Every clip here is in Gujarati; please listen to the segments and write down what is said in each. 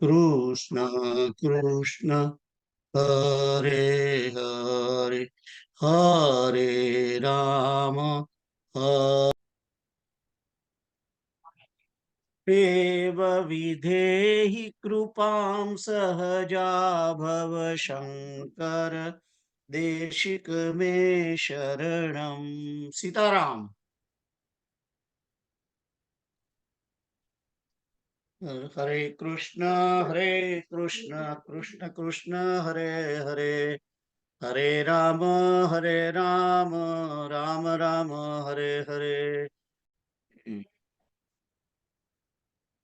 कृष्ण कृष्ण हरे हरे हरे राम हरेव विधेहि कृपां सहजा भव शंकर देशिक मे शरणम। सीताराम। हरे कृष्ण कृष्ण कृष्ण हरे हरे हरे राम राम राम हरे हरे।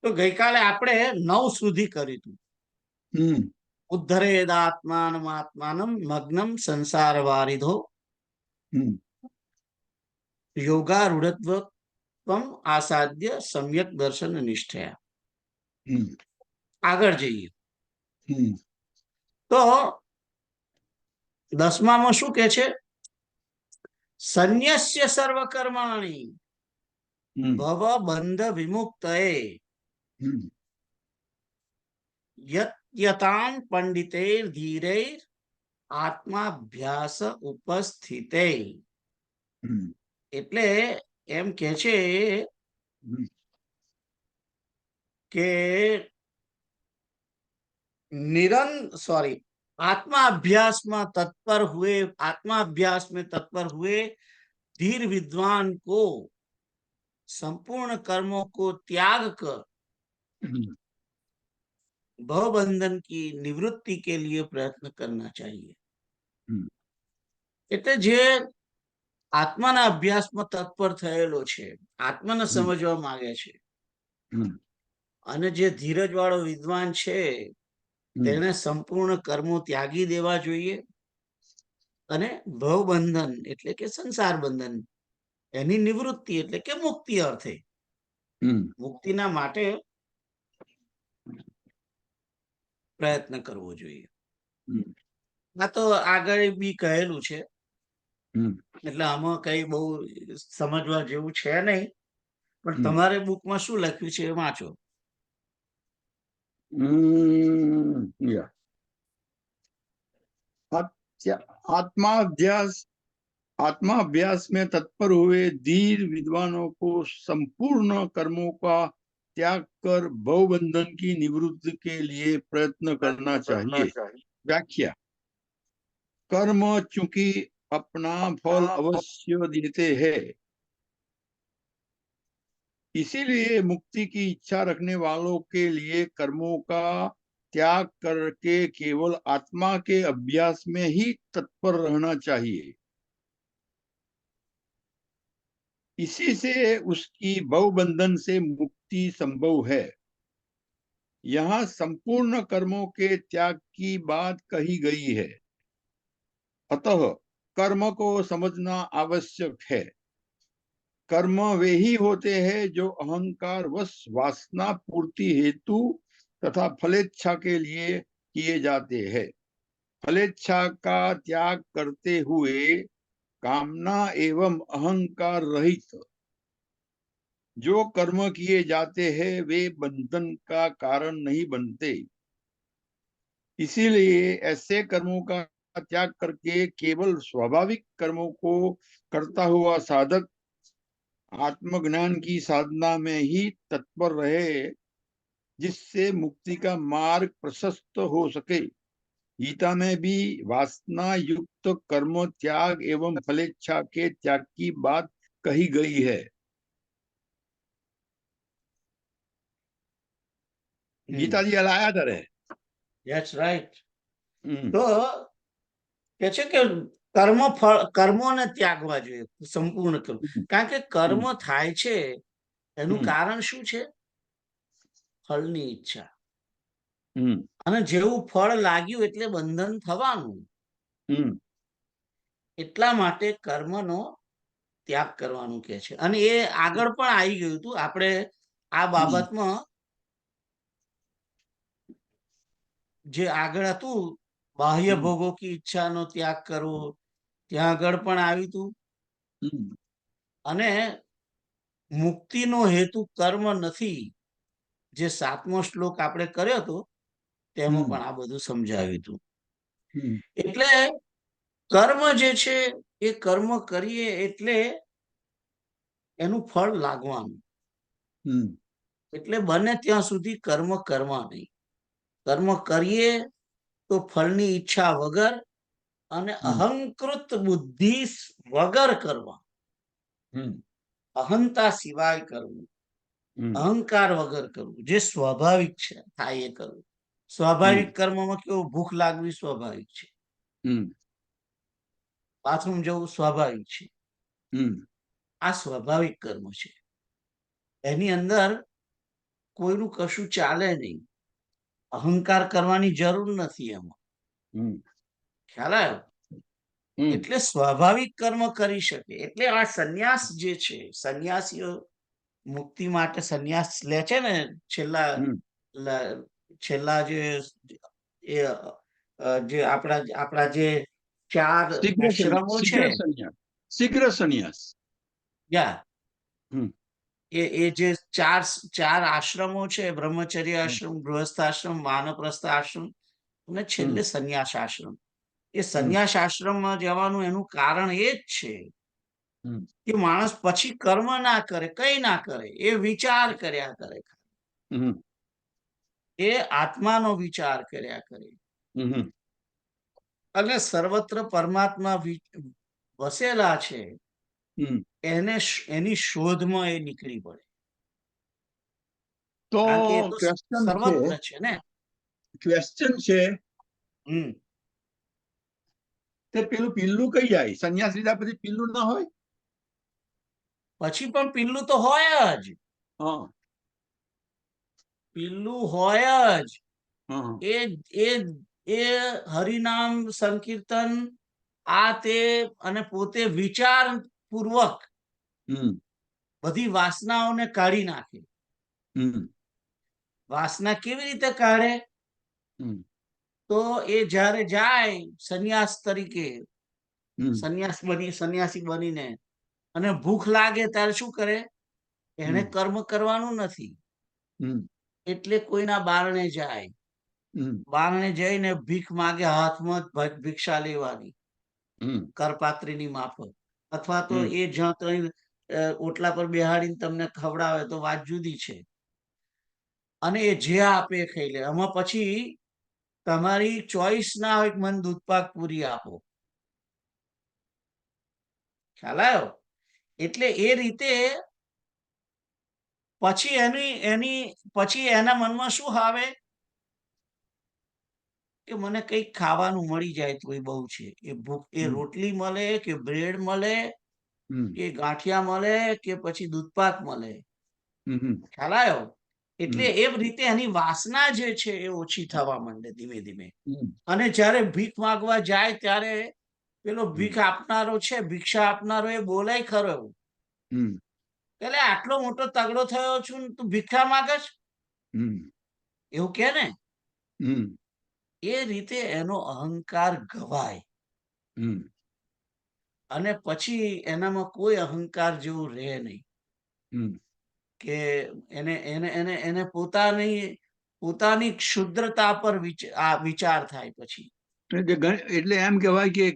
તો ગઈકાલે આપણે 9 સુધી કર્યું હતું. ઉદ્ધરેદાત્માનમાત્માનમ મગ્નમ સંસાર વારિધો યોગારૂઢત્વમ આસાદ્ય સમ્યક દર્શન નિષ્ઠયા. આગળ જઈએ તો 10માં શું કે છે? સંન્યસ્ય સર્વકર્માણિ ભવ બંધ વિમુક્તયે યતાન પંડિતૈર ધીરૈર આત્માભ્યાસ ઉપસ્થિતે. એટલે એમ કે છે કે आत्मा अभ्यास में तत्पर हुए धीर विद्वान को संपूर्ण कर्मों को त्याग कर भवबंधन की निवृत्ति के लिए प्रयत्न करना चाहिए. એટલે જે આત્માના અભ્યાસમાં તત્પર થયેલો છે, આત્માને સમજવા માંગે છે, અને જે ધીરજ વાળો વિદ્વાન છે તેને સંપૂર્ણ કર્મો ત્યાગી દેવા જોઈએ અને ભવબંધન એટલે કે સંસાર બંધન એની નિવૃત્તિ એટલે કે મુક્તિ અર્થે મુક્તિના માટે પ્રયત્ન કરવો જોઈએ. આ તો આગળ બી કહેલું છે, એટલે આમાં કઈ બહુ સમજવા જેવું છે નહીં, પણ તમારે બુકમાં શું લખ્યું છે એ વાંચો. आत्माभ्यास में तत्पर हुए धीर विद्वानों को संपूर्ण कर्मों का त्याग कर भवबंधन की निवृत्ति के लिए प्रयत्न करना चाहिए. व्याख्या. कर्म चूंकि अपना फल अवश्य देते हैं, इसीलिए मुक्ति की इच्छा रखने वालों के लिए कर्मों का त्याग करके केवल आत्मा के अभ्यास में ही तत्पर रहना चाहिए. इसी से उसकी भवबंधन से मुक्ति संभव है. यहाँ संपूर्ण कर्मों के त्याग की बात कही गई है, अतः कर्म को समझना आवश्यक है. कर्म वे ही होते हैं जो अहंकार वश वासना पूर्ति हेतु तथा फलेच्छा के लिए किए जाते हैं. फलेच्छा का त्याग करते हुए कामना एवं अहंकार रहित जो कर्म किए जाते हैं वे बंधन का कारण नहीं बनते. इसीलिए ऐसे कर्मों का त्याग करके केवल स्वाभाविक कर्मों को करता हुआ साधक आत्मज्ञान की साधना में ही तत्पर रहे, जिससे मुक्ति का मार्ग प्रशस्त हो सके. गीता में भी वासना युक्त कर्म त्याग एवं फलेच्छा के त्याग की बात कही गई है. ગીતાજી લાયા કરે. That's right. તો કે છે કે કર્મોને ત્યાગવા જોઈએ, સંપૂર્ણ કર્મ. કારણ કે કર્મ થાય છે એનું કારણ શું છે? ફળની ઈચ્છા. અને જેવું ફળ લાગ્યું એટલે બંધન થવાનું. એટલા માટે કર્મનો ત્યાગ કરવાનું કે છે. અને એ આગળ પણ આવી ગયું હતું. આપણે આ બાબતમાં જે આગળ હતું બાહ્ય ભોગો કી ઈચ્છાનો ત્યાગ કરવો, ત્યાં આગળ પણ આવ્યું હતું. અને મુક્તિનો હેતુ કર્મ નથી, જે 7મો શ્લોક આપણે કર્યો હતો તેમાં પણ આ બધું સમજાવ્યું હતું. હમ એટલે કર્મ જે છે એ કર્મ કરીએ એટલે એનું ફળ લાગવાનું. હમ એટલે બને ત્યાં સુધી કર્મ કરવા નહીં. કર્મ કરીએ તો ફળની ઈચ્છા વગર અને હમ અહંકૃત બુદ્ધિ વગર કરવા. હમ અહંતા સિવાય કરવું, હમ અહંકાર વગર કરવું, જે સ્વાભાવિક છે થાય એ કરવું. હમ સ્વાભાવિક કર્મમાં કેવું, ભૂખ લાગવી સ્વાભાવિક છે, હમ બાથરૂમ જવું સ્વાભાવિક છે. હમ આ સ્વાભાવિક કર્મ છે. એની અંદર કોઈનું કશું ચાલે નહીં. અહંકાર કરવાની જરૂર નથી એમાં. હમ ખ્યાલ આવ્યો? હમ એટલે સ્વાભાવિક કર્મ કરી શકે. એટલે આ સંન્યાસ જે છે, સંન્યાસીઓ મુક્તિ માટે સંન્યાસ લે છે ને, છેલ્લા હમ છેલ્લા એ જે આપણા જે 4 આશ્રમો છે, શીઘ્ર સંન્યાસ. યા હમ એ જે ચાર આશ્રમો છે, બ્રહ્મચર્ય હમ આશ્રમ, ગૃહસ્થ આશ્રમ, વાનપ્રસ્થ આશ્રમ અને હમ છેલ્લે સંન્યાસ આશ્રમ. એ હમ સંન્યાસ આશ્રમમાં જવાનું એનું કારણ એ જ છે હમ કે માણસ પછી કર્મ ના કરે, કઈ ના કરે, એ વિચાર કર્યા કરે, હમ એ આત્માનો વિચાર કર્યા કરે હમ અને સર્વત્ર પરમાત્મા વસેલા છે હમ એની શોધમાં એ નીકળી પડે. તો કારણ કે એ તો ક્વેશ્ચન સર્વત્ર છે ને. છે હમ તે પેલું પિલ્લું કઈ જાય? સંન્યાસ લીધા પછી પિલ્લું ના હોય? પછી પણ પિલ્લું તો હોય જ. હા પિલ્લું હોય જ. હા એ હરિનામ સંકીર્તન આ તે અને પોતે વિચાર પૂર્વક હમ બધી વાસનાઓને કાઢી નાખે. હમ વાસના કેવી રીતે કાઢે? હમ તો એ જ્યારે જાય સંન્યાસ તરીકે, હમ સંન્યાસી બનીને, અને ભૂખ લાગે ત્યારે શું કરે? એને હમ કર્મ કરવાનું નથી હમ એટલે કોઈના બારણે જાય. હમ બારણે જઈને ભીખ માગે, હાથમાં ભિક્ષા લેવાની હમ કરપાત્રીની માફક, અથવા તો હમ એ જ્યાં તો ઓટલા પર બેહાડીને તમને ખવડાવે તો વાત જુદી છે. અને એ જે આપે એ ખાઈ લે. આમાં પછી તમારી ચોઈસ ના હોય કે મને દૂધપાક પૂરી આપો. ખ્યાલ આવ્યો? એટલે એ રીતે પછી એના મનમાં શું આવે કે મને કંઈક ખાવાનું મળી જાય તો બહુ છે. એ હમ રોટલી મળે કે બ્રેડ મળે હમ કે ગાંઠિયા મળે કે પછી દૂધપાક મળે. હમ ખ્યાલ આવ્યો? એટલે હમ એ રીતે એની વાસના જે છે એ ઓછી થવા માંડે ધીમે ધીમે. હમ અને જ્યારે ભીખ માંગવા જાય ત્યારે પેલો હમ ભીખ આપનારો છે, ભિક્ષા આપનારો, એ બોલાય ખરો હમ એટલે આટલો મોટો તગડો થયો છું ને તું ભિક્ષા માંગે છે, હમ એવું કે ને. હમ એ રીતે એનો અહંકાર ગવાય હમ અને પછી એનામાં કોઈ અહંકાર જેવું રહે નહીં હમ કે એને એને એને એને પોતાની ક્ષુદ્રતા પર વિચાર થાય પછી. એટલે એમ કહેવાય કે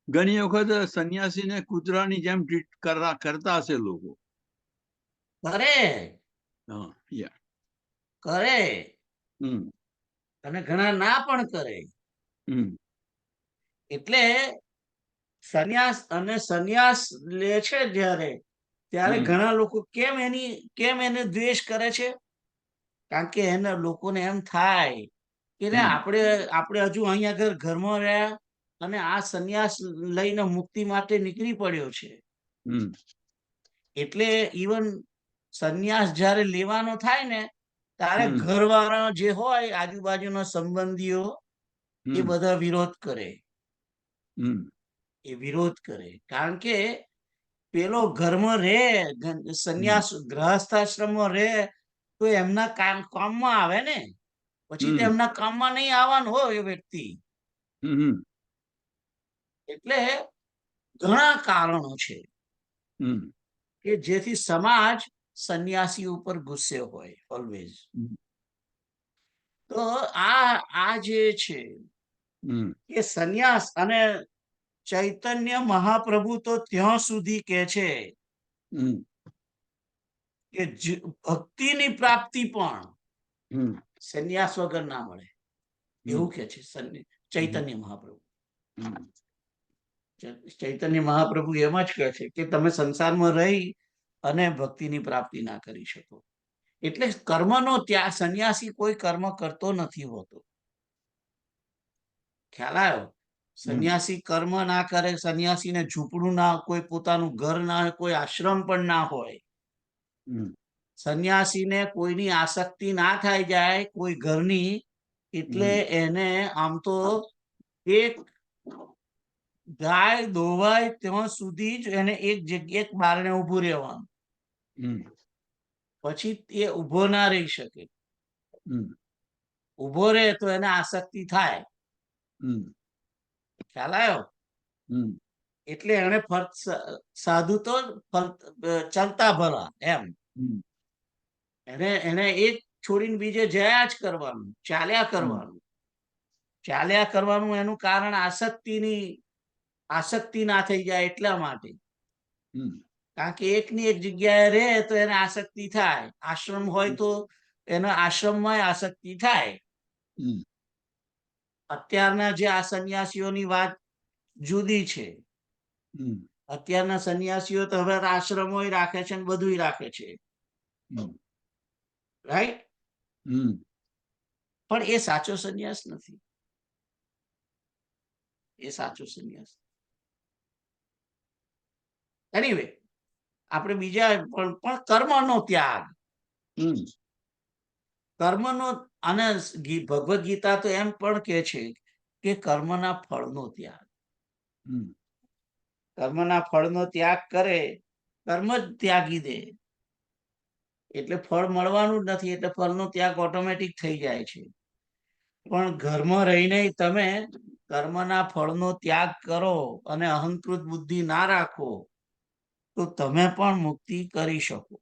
ઘણી વખત સંન્યાસીને કૂતરાની જેમ ટ્રીટ કરતા હશે લોકો. કરે હા યા કરે હમ અને ઘણા ના પણ કરે. હમ એટલે સંન્યાસ લે છે ત્યારે હમ ઘણા લોકો કેમ એને દ્વેષ કરે છે? કારણ કે એના લોકોને એમ થાય કે હમ આપણે હજુ અહીંયા આગળ ઘરમાં રહ્યા અને આ સંન્યાસ લઈને મુક્તિ માટે નીકળી પડ્યો છે. હમ એટલે ઇવન સંન્યાસ જ્યારે લેવાનો થાય ને ત્યારે હમ ઘરવાળા જે હોય, આજુબાજુના સંબંધીઓ, એ હમ બધા વિરોધ કરે. હમ એ વિરોધ કરે કારણ કે પેલો ઘરમાં રહે, હમ સંન્યાસ ગ્રહસ્થાશ્રમમાં રહે તો એમના કામમાં આવે ને. પછી તો હમ એમના કામમાં નહીં આવવાનું હોય એ વ્યક્તિ. હમ એટલે ઘણા કારણો છે હમ કે જેથી સમાજ સંન્યાસી ઉપર ગુસ્સે હોય ઓલવેઝ. તો આ જે છે એ સંન્યાસ, અને ચૈતન્ય મહાપ્રભુ તો ત્યાં સુધી કે છે કે ભક્તિની પ્રાપ્તિ પણ સંન્યાસ વગર ના મળે, એવું કે છે ચૈતન્ય મહાપ્રભુ. ચૈતન્ય મહાપ્રભુ એમ જ કહે છે કે તમે સંસારમાં રહી અને ભક્તિની પ્રાપ્તિ ના કરી શકો. એટલે કર્મનો ત્યાગ, સંન્યાસી કોઈ કર્મ કરતો નથી હોતો. ખ્યાલ આવ્યો? સંન્યાસી કર્મ ના કરે, સંન્યાસીને ઝૂંપડું ના, કોઈ પોતાનું ઘર ના હોય, કોઈ આશ્રમ પણ ના હોય. સંન્યાસીને કોઈની આસક્તિ ના થાય જાય કોઈ ઘરની, એટલે એને આમ તો એક ગાય દોવાય ત્યાં સુધી જ એને એક જગ્યાએ બારણે ઉભું રહેવાનું, પછી એ ઉભો ના રહી શકે. ઉભો રહે તો એને આસક્તિ થાય. ખ્યાલ આવ્યો? એટલે એને સાધુ તો ચાલતા ભલા એમ, એને એક છોડીને બીજે જયા જ કરવાનું, ચાલ્યા કરવાનું. ચાલ્યા કરવાનું એનું કારણ આસક્તિ ના થઈ જાય એટલા માટે. કારણ કે એકની એક જગ્યાએ રહે તો એને આસક્તિ થાય. આશ્રમ હોય તો એના આશ્રમમાં આસક્તિ થાય. અત્યારના જે આ સંન્યાસીઓની વાત જુદી છે. અત્યારના સંન્યાસીઓ તો હવે આશ્રમો રાખે છે ને બધું રાખે છે, રાઈટ? પણ એ સાચો સંન્યાસ નથી. એ સાચો સંન્યાસ. એનીવે, આપણે બીજા પણ કર્મનો ત્યાગ, કર્મનો, અને ભગવદ ગીતા તો એમ પણ કે છે કે કર્મના ફળનો ત્યાગ. કર્મના ફળનો ત્યાગ કરે, કર્મ જ ત્યાગી દે એટલે ફળ મળવાનું જ નથી, એટલે ફળનો ત્યાગ ઓટોમેટિક થઈ જાય છે. પણ ઘરમાં રહીને તમે કર્મના ફળનો ત્યાગ કરો અને અહંકૃત બુદ્ધિ ના રાખો તો તમે પણ મુક્તિ કરી શકો.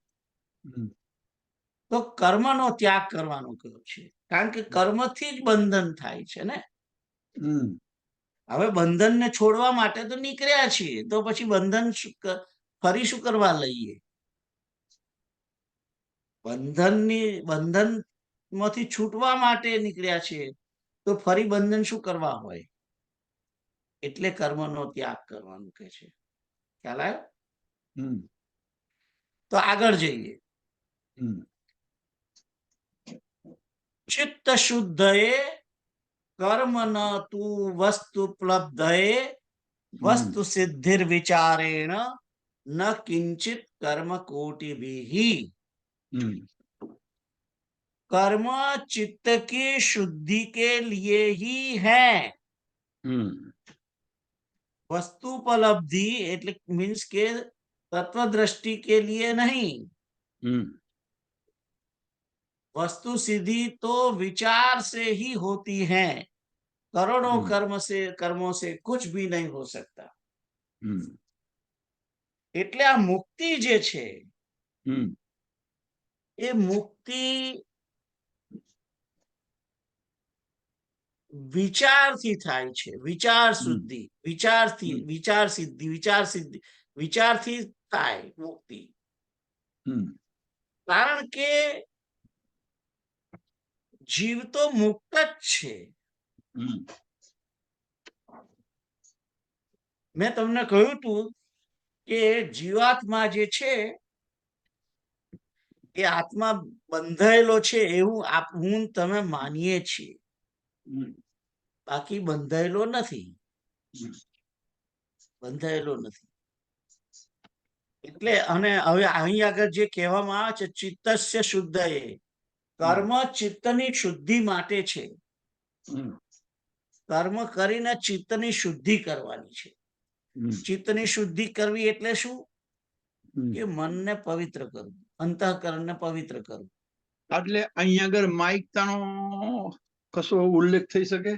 તો કર્મનો ત્યાગ કરવાનું કહ્યું છે, કારણ કે કર્મથી જ બંધન થાય છે ને. હવે બંધનને છોડવા માટે તો નીકળ્યા છીએ, તો પછી બંધન ફરી શું કરવા લઈએ? બંધન માંથી છૂટવા માટે નીકળ્યા છે, તો ફરી બંધન શું કરવા હોય? એટલે કર્મનો ત્યાગ કરવાનું કહે છે. ખ્યાલ આવ્યો? તો આગળ જઈએ. ચિત્ત શુદ્ધએ કર્મ ન તું વસ્તુ પ્લબ્ધએ વસ્તુ સિદ્ધિર વિચારેણ ન કિંચિત કર્મ कोटिभिः. कर्म चित्त की शुद्धि के लिए ही है. वस्तुपलब्धि એટલે मीन्स के तत्व दृष्टि के लिए नहीं. वस्तु सिद्धि तो विचार से ही होती है. करोड़ों कर्मों से कुछ भी नहीं हो सकता. એટલે આ મુક્તિ જે છે એ મુક્તિ વિચારથી થાય છે. વિચાર શુદ્ધિ, વિચારથી થાય મુક્તિ. કારણ કે જીવ તો મુક્ત જ છે. મેં તમને કહ્યું હતું કે જીવાત્મા જે છે એ આત્મા બંધાયેલો છે એવું હું તમે માનીએ છીએ, બાકી બંધાયેલો નથી. એટલે અને હવે અહીં આગળ જે કહેવામાં આવે છે ચિત્તસ્ય શુદ્ધએ, કર્મ ચિત્તની શુદ્ધિ માટે છે. કર્મ કરીને ચિત્તની શુદ્ધિ કરવાની છે. ચિત્તની શુદ્ધિ કરવી એટલે શું? કે મનને પવિત્ર કરવું, અંતઃકરણને પવિત્ર કરવું. એટલે અહીંયા આગળ માઇકતાનો કશો ઉલ્લેખ થઈ શકે?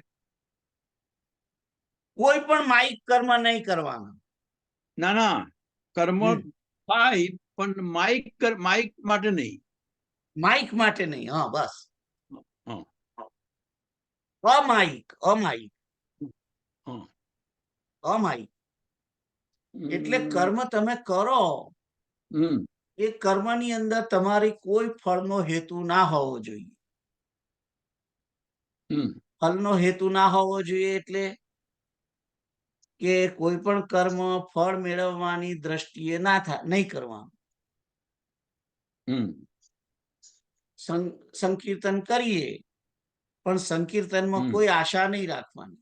કોઈ પણ માઇક કર્મ નહીં કરવાના. ના, કર્મ થાય પણ માઇક માટે નહીં. માઇક માટે નહીં. હા, બસ. અમાયિક, અમાયિક, હા. અમાયિક એટલે કર્મ તમે કરો હમ એ કર્મની અંદર તમારી કોઈ ફળનો હેતુ ના હોવો જોઈએ. હમ ફળનો હેતુ ના હોવો જોઈએ એટલે કે કોઈ પણ કર્મ ફળ મેળવવાની દ્રષ્ટિએ ના થાય, નહીં કરવાનું. હમ સંકીર્તન કરીએ પણ સંકીર્તનમાં હમ કોઈ આશા નહીં રાખવાની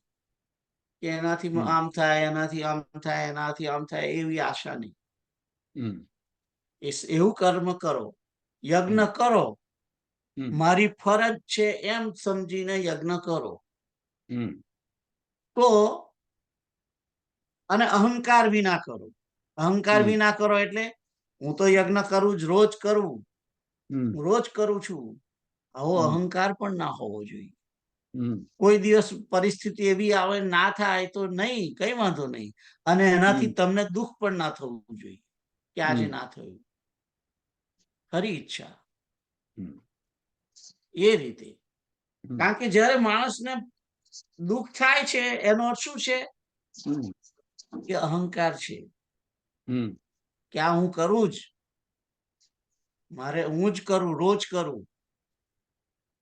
કે એનાથી હમ આમ થાય, એનાથી આમ થાય, એનાથી આમ થાય, એવી આશા નહીં. હમ એવું કર્મ કરો, યજ્ઞ હમ કરો, હમ મારી ફરજ છે એમ સમજીને યજ્ઞ કરો હમ તો, અને અહંકાર વિના કરો. અહંકાર હમ વિના કરો એટલે હું તો યજ્ઞ કરું જ, રોજ કરું, હમ હું રોજ કરું છું, આવો હમ અહંકાર પણ ના હોવો જોઈએ. હમ કોઈ દિવસ પરિસ્થિતિ એવી આવે ના થાય તો નહીં, કઈ વાંધો નહીં, અને એનાથી હમ તમને દુઃખ પણ ના થવું જોઈએ કે આજે હમ ના થયું, ખરી ઈચ્છા હમ એ રીતે. કારણ કે જ્યારે માણસને દુઃખ થાય છે એનો અર્થ શું છે હમ કે અહંકાર છે હમ કે આ હું કરું જ, મારે હું જ કરું, રોજ કરું.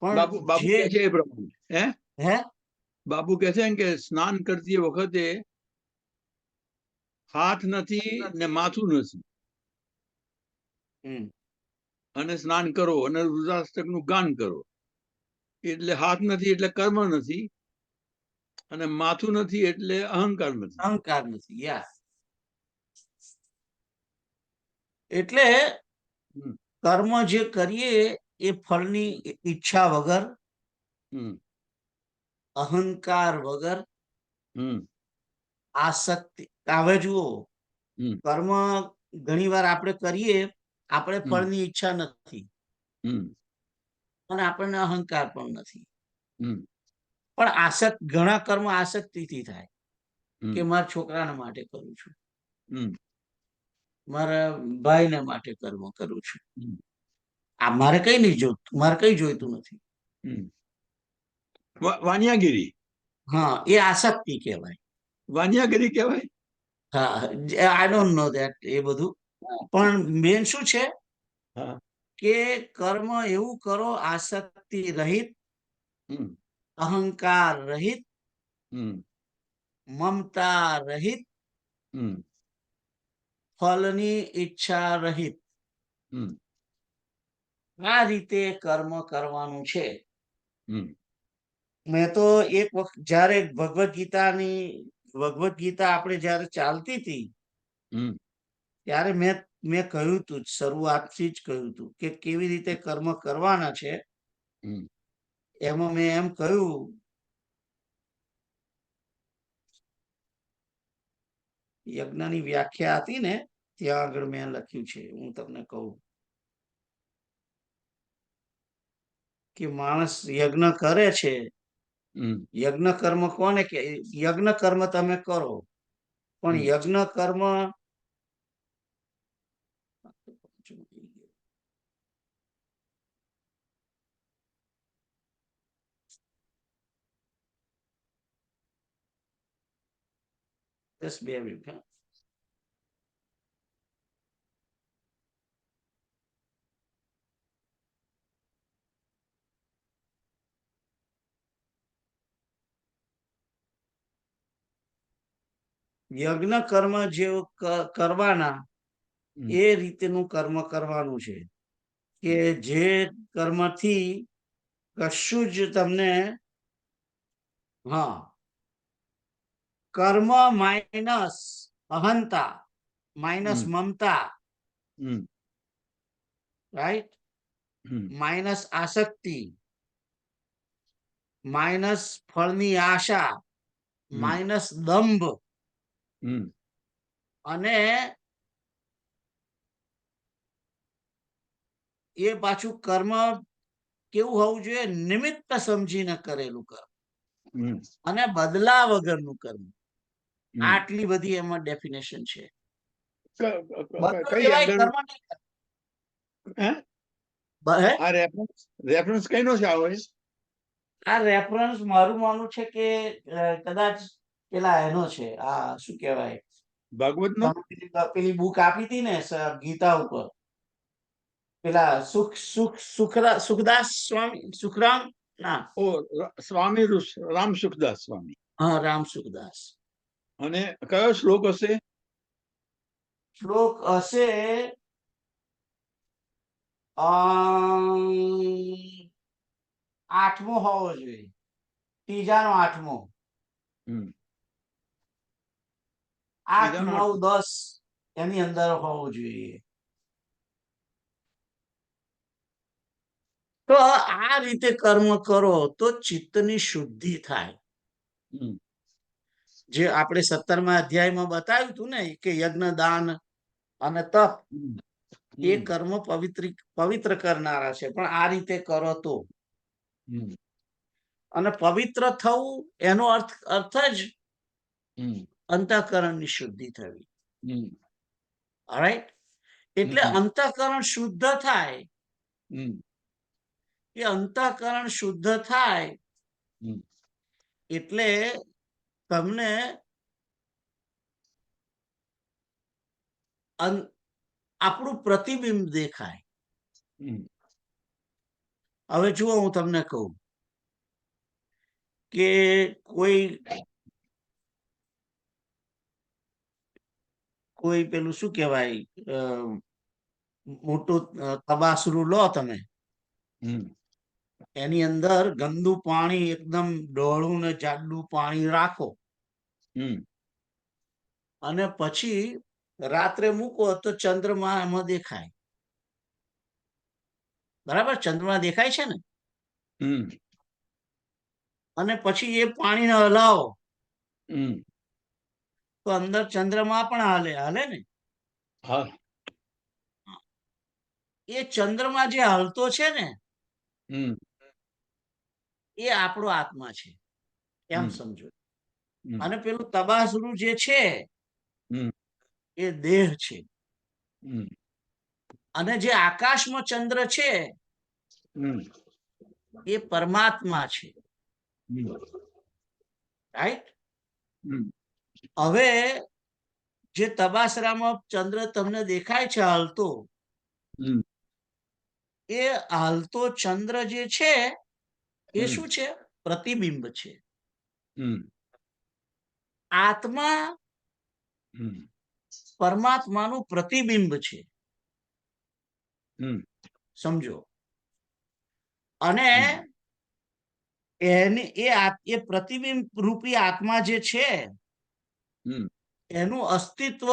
બાપુ પણ બાપુ જે કે છે એ પ્રમાણે હે બાપુ કહે છે કે સ્નાન કરતી વખતે હાથ નથી ને માથું નથી, હમ અને સ્નાન કરો અને રુદ્રાષ્ટક નું ગાન કરો, એટલે હાથ નથી એટલે કર્મ નથી, અને માથું નથી એટલે અહંકાર નથી. અહંકાર નથી. યા એટલે હમ કર્મ જે કરીએ એ ફળની ઈચ્છા વગર, હમ અહંકાર વગર, હમ આસક્તિ. હવે જુઓ, હમ કર્મ ઘણી વાર આપણે કરીએ, આપણે હમ ફળની ઈચ્છા નથી હમ અને આપણને અહંકાર પણ નથી, હમ પણ ઘણા કર્મ આસક્તિથી થાય કે હમ મારા છોકરાના માટે કરું છું, હમ મારા ભાઈને માટે કર્મ કરું છું, હમ આ મારે કઈ નહીં જોતું, મારે કઈ જોઈતું નથી. હમ વાણિયાગીરી, હા, એ આસક્તિ કહેવાય. વાણિયાગીરી કહેવાય. હા, આઈ ડોન્ટ નો ધેટ એ બધું, પણ મેન શું છે હા કે કર્મ એવું કરો આસક્તિ રહિત, હમ અહંકાર રહિત, હમ મમતા રહિત, હમ ફળની ઈચ્છા રહિત. હમ આ રીતે કર્મ કરવાનું છે. હમ મેં તો એક વખત જયારે ભગવદ ગીતા આપણે જયારે ચાલતી હતી હમ ત્યારે મેં કહ્યું તું, શરૂઆતથી જ કહ્યું તું કે કેવી રીતે કર્મ કરવાના છે. હમ એમાં મેં એમ કહ્યું, યજ્ઞની વ્યાખ્યા હતી ને ત્યાં આગળ મેં લખ્યું છે, હું તમને કહું કે માણસ યજ્ઞ કરે છે, હમ યજ્ઞ કર્મ કોને કે, યજ્ઞ કર્મ તમે કરો, પણ હમ યજ્ઞ કર્મ just bear with me. યજ્ઞ કર્મ જે કરવાના હમ એ રીતેનું કર્મ કરવાનું છે કે જે કર્મથી કશું જ તમને, હા, કર્મ માઇનસ અહંતા માઇનસ હમ મમતા, હમ રાઈટ, હમ માઇનસ આસક્તિ, માઇનસ ફળની આશા, હમ માઇનસ દંભ, હમ અને એ પાછું કર્મ કેવું હોવું જોઈએ, નિમિત્ત સમજીને કરેલું કર્મ હમ અને બદલા વગરનું કર્મ. હમ આટલી બધી એમાં ડેફિનેશન છે. બદલો કઈ લેવાય એંગલ કર્મ હે હે આ રેફરન્સ કઈનો છે આવે? આ રેફરન્સ મારું માનવું છે કે કદાચ પેલા એનો છે, આ શું કહેવાય, ભાગવત નો પેલી બુક આપી હતી ને ગીતા ઉપર, પેલા સુખદાસ સ્વામી, સુખરામ, ના, સ્વામી રામ સુખદાસ સ્વામી. હા, રામ સુખદાસ. અને કયો શ્લોક હશે? શ્લોક હશે 8મો હોવો જોઈએ, 3નો 8મો, 8, 9, 10 એની અંદર હોવું જોઈએ. તો આ રીતે કર્મ કરો તો ચિત્તની શુદ્ધિ થાય. જે આપણે 17મા અધ્યાયમાં બતાવ્યું હતું ને કે યજ્ઞ, દાન અને તપ એ કર્મ પવિત્ર કરનારા છે, પણ આ રીતે કરો તો. અને પવિત્ર થવું એનો અર્થ જ અંતઃકરણની શુદ્ધિ થવી. રાઈટ? એટલે અંતઃકરણ શુદ્ધ થાય, એ અંતઃકરણ શુદ્ધ થાય એટલે તમને આપણું પ્રતિબિંબ દેખાય. હવે જુઓ, હું તમને કહું કે કોઈ પેલું શું કહેવાય, મોટું તબાસરું લો તમે, એની અંદર ગંદુ પાણી, એકદમ ડોળું ને જાડું પાણી રાખો, અને પછી રાત્રે મૂકો તો ચંદ્રમા એમાં દેખાય. બરાબર? ચંદ્રમા દેખાય છે ને? અને પછી એ પાણીને હલાવો તો અંદર ચંદ્રમા પણ હાલે ને? એ ચંદ્રમા જે હાલતો છે ને, એ આપણો આત્મા છે, એમ સમજો. અને પેલું તબાસરું જે છે એ દેહ છે. અને જે આકાશમાં ચંદ્ર છે એ પરમાત્મા છે. રાઈટ? હવે જે તબાસરામાં ચંદ્ર તમને દેખાય છે હાલતો, એ હાલતો ચંદ્ર જે છે એ શું છે? પ્રતિબિંબ છે. આત્મા પરમાત્માનું પ્રતિબિંબ છે, સમજો. અને એ પ્રતિબિંબ રૂપી આત્મા જે છે એનું અસ્તિત્વ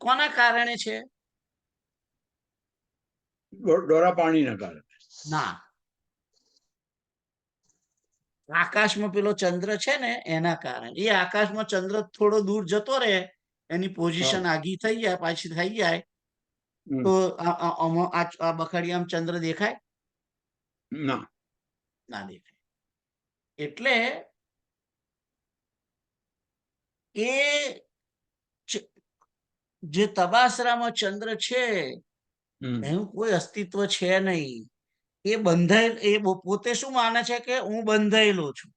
કોના કારણે છે? ડોરા પાણીના કારણે. ના, આકાશમાં પેલો ચંદ્ર છે ને એના કારણે. એ આકાશમાં ચંદ્ર થોડો દૂર જતો રહે, એની પોઝિશન આગી થઈ જાય, પાછી થઈ જાય, તો આ બખડિયામાં ચંદ્ર દેખાય? ના દેખાય. એટલે એ જે તબાસરામાં ચંદ્ર છે એનું કોઈ અસ્તિત્વ છે નહીં. એ પોતે શું માને છે કે હું બંધાયેલો છું,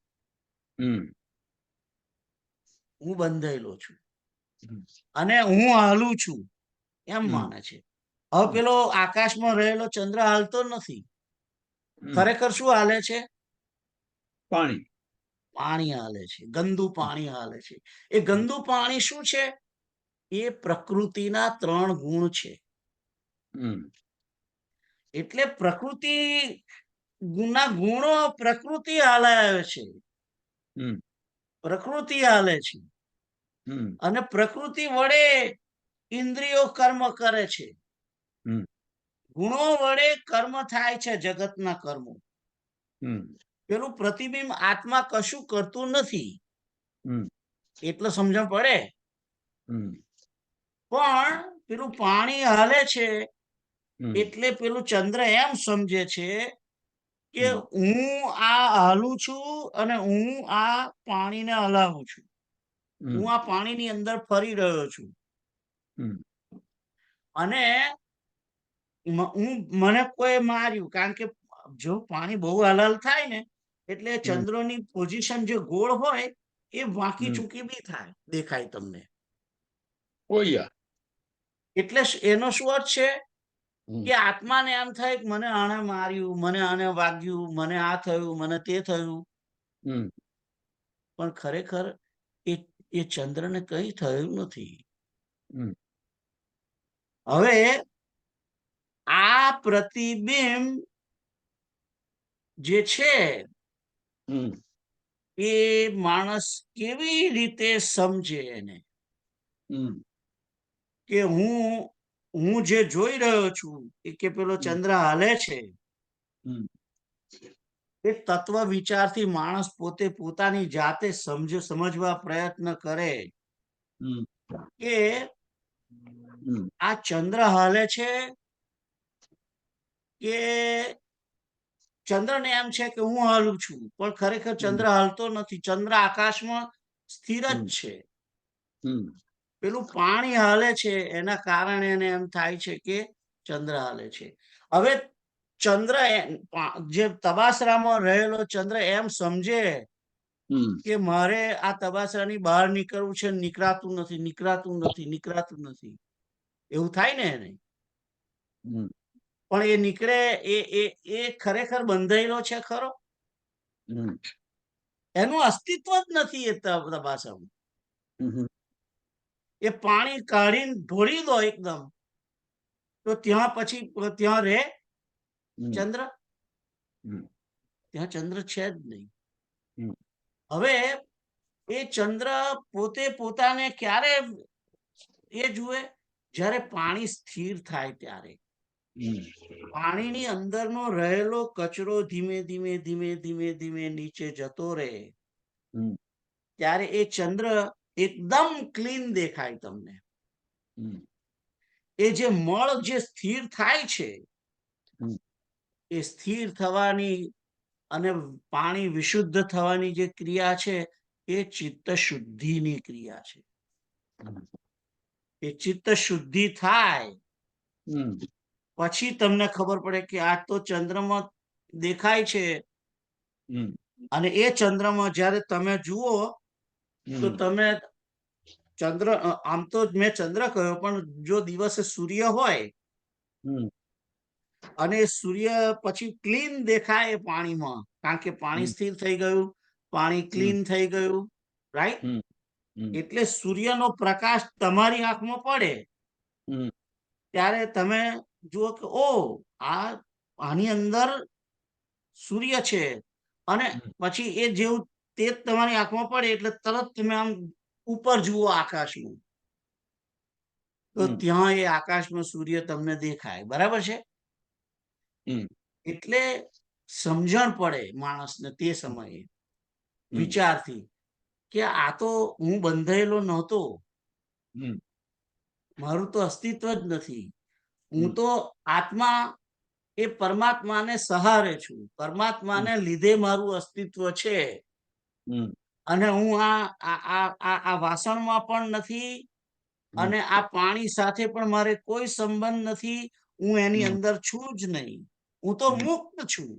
હું બંધાયેલો છું અને હું હાલું છું, એમ માને છે. હવે પેલો આકાશમાં રહેલો ચંદ્ર હાલતો નથી. ખરેખર શું હાલે છે? પાણી હાલે છે, ગંદુ પાણી હાલે છે. એ ગંદુ પાણી શું છે? એ પ્રકૃતિના 3 ગુણ છે. એટલે પ્રકૃતિ ના ગુણો પ્રકૃતિ હાલે છે, પ્રકૃતિ હાલે છે. અને પ્રકૃતિ વડે ઇન્દ્રિયો કર્મ કરે છે. ગુણો વડે કર્મ થાય છે, જગતના કર્મો. પેલું પ્રતિબિંબ આત્મા કશું કરતું નથી, એટલે સમજણ પડે. પણ પેલું પાણી હાલે છે એટલે પેલું ચંદ્ર એમ સમજે છે કે હું આ હાલું છું અને હું આ પાણીને હલાવું છું, હું આ પાણીની અંદર ફરી રહ્યો છું, અને મને કોઈ માર્યું. કારણ કે જો પાણી બહુ હલાલ થાય ને એટલે ચંદ્રની પોઝિશન જે ગોળ હોય એ વાંકી હમ. ચૂકી બી થાય, દેખાય તમને. Oh yeah. એટલે એનો શું અર્થ છે હમ. કે આત્માને એમ થાય કે મને આને માર્યું, મને આને વાગ્યું, મને આ થયું, મને તે થયું. હમ. પણ ખરેખર એ ચંદ્રને કંઈ થયું નથી. હમ. હવે આ પ્રતિબિંબ જે છે હમ. એ માણસ કેવી રીતે સમજે એને હમ. કે હું જે જોઈ રહ્યો છું કે પેલો ચંદ્ર હાલે છે, હમ. એ તત્વ વિચારથી માણસ પોતે પોતાની જાતે સમજવા પ્રયત્ન કરે હમ. કે હમ. આ ચંદ્ર હાલે છે કે ચંદ્રને એમ છે કે હું હાલું છું, પણ ખરેખર ચંદ્ર હાલતો નથી. ચંદ્ર આકાશમાં સ્થિર જ છે. હમ. પેલું પાણી હાલે છે એના કારણે એને એમ થાય છે કે ચંદ્ર હાલે છે. હવે ચંદ્ર જે તબાસરામાં રહેલો ચંદ્ર એમ સમજે હમ. કે મારે આ તબાસરાની બહાર નીકળવું છે, નીકળાતું નથી, નીકળાતું નથી, નીકળાતું નથી, એવું થાય ને એને. હમ. પણ એ નીકળે એ ખરેખર બંધાયેલો છે ખરો? હમ. એનું અસ્તિત્વ જ નથી એ તબાસરામાં. હમ. એ પાણી કાઢીને ઢોળી દો એકદમ, તો ત્યાં પછી ત્યાં રહે ચંદ્ર? હમ. ત્યાં ચંદ્ર છે જ નહીં. હમ. હવે એ ચંદ્ર પોતે પોતાને ક્યારે એ જુએ? જ્યારે પાણી સ્થિર થાય ત્યારે. પાણીની અંદરનો રહેલો કચરો ધીમે ધીમે ધીમે ધીમે ધીમે નીચે જતો રહે હમ. ત્યારે એ ચંદ્ર એકદમ ક્લીન દેખાય તમને. હમ. એ જે મળ જે સ્થિર થાય છે, હમ. એ સ્થિર થવાની અને પાણી વિશુદ્ધ થવાની જે ક્રિયા છે એ ચિત્ત શુદ્ધિની ક્રિયા છે. એ ચિત્ત શુદ્ધિ થાય હમ. પછી તમને ખબર પડે કે આ તો ચંદ્રમાં દેખાય છે, હમ. અને એ ચંદ્રમાં જ્યારે તમે જુઓ તો તમે ચંદ્ર આમ તો મેં ચંદ્ર કહ્યો, પણ જો દિવસે સૂર્ય હોય હમ. અને સૂર્ય પછી ક્લીન દેખાય એ પાણીમાં, કારણ કે પાણી સ્થિર થઈ ગયું, પાણી ક્લીન થઈ ગયું, રાઈટ? હમ. હમ. એટલે સૂર્યનો પ્રકાશ તમારી આંખમાં પડે હમ. ત્યારે તમે જુઓ કે ઓ આની અંદર સૂર્ય છે. અને પછી એ જેવું તે તમારી આંખમાં પડે એટલે તરત તમે આમ ઉપર જુઓ આકાશમાં, તો ત્યાં એ આકાશમાં સૂર્ય તમને દેખાય. બરાબર છે? હમ. એટલે સમજણ પડે માણસને તે સમયે વિચારથી કે આ તો હું બંધાયેલો નહોતો, હમ. મારું તો અસ્તિત્વ જ નથી. હું તો આત્મા એ પરમાત્માને સહારે છું, પરમાત્માને લીધે મારું અસ્તિત્વ છે. હમ. અને હું આ વાસણમાં પણ નથી, અને આ પાણી સાથે પણ મારે કોઈ સંબંધ નથી. હું એની અંદર છું જ નહીં. હું તો મુક્ત છું.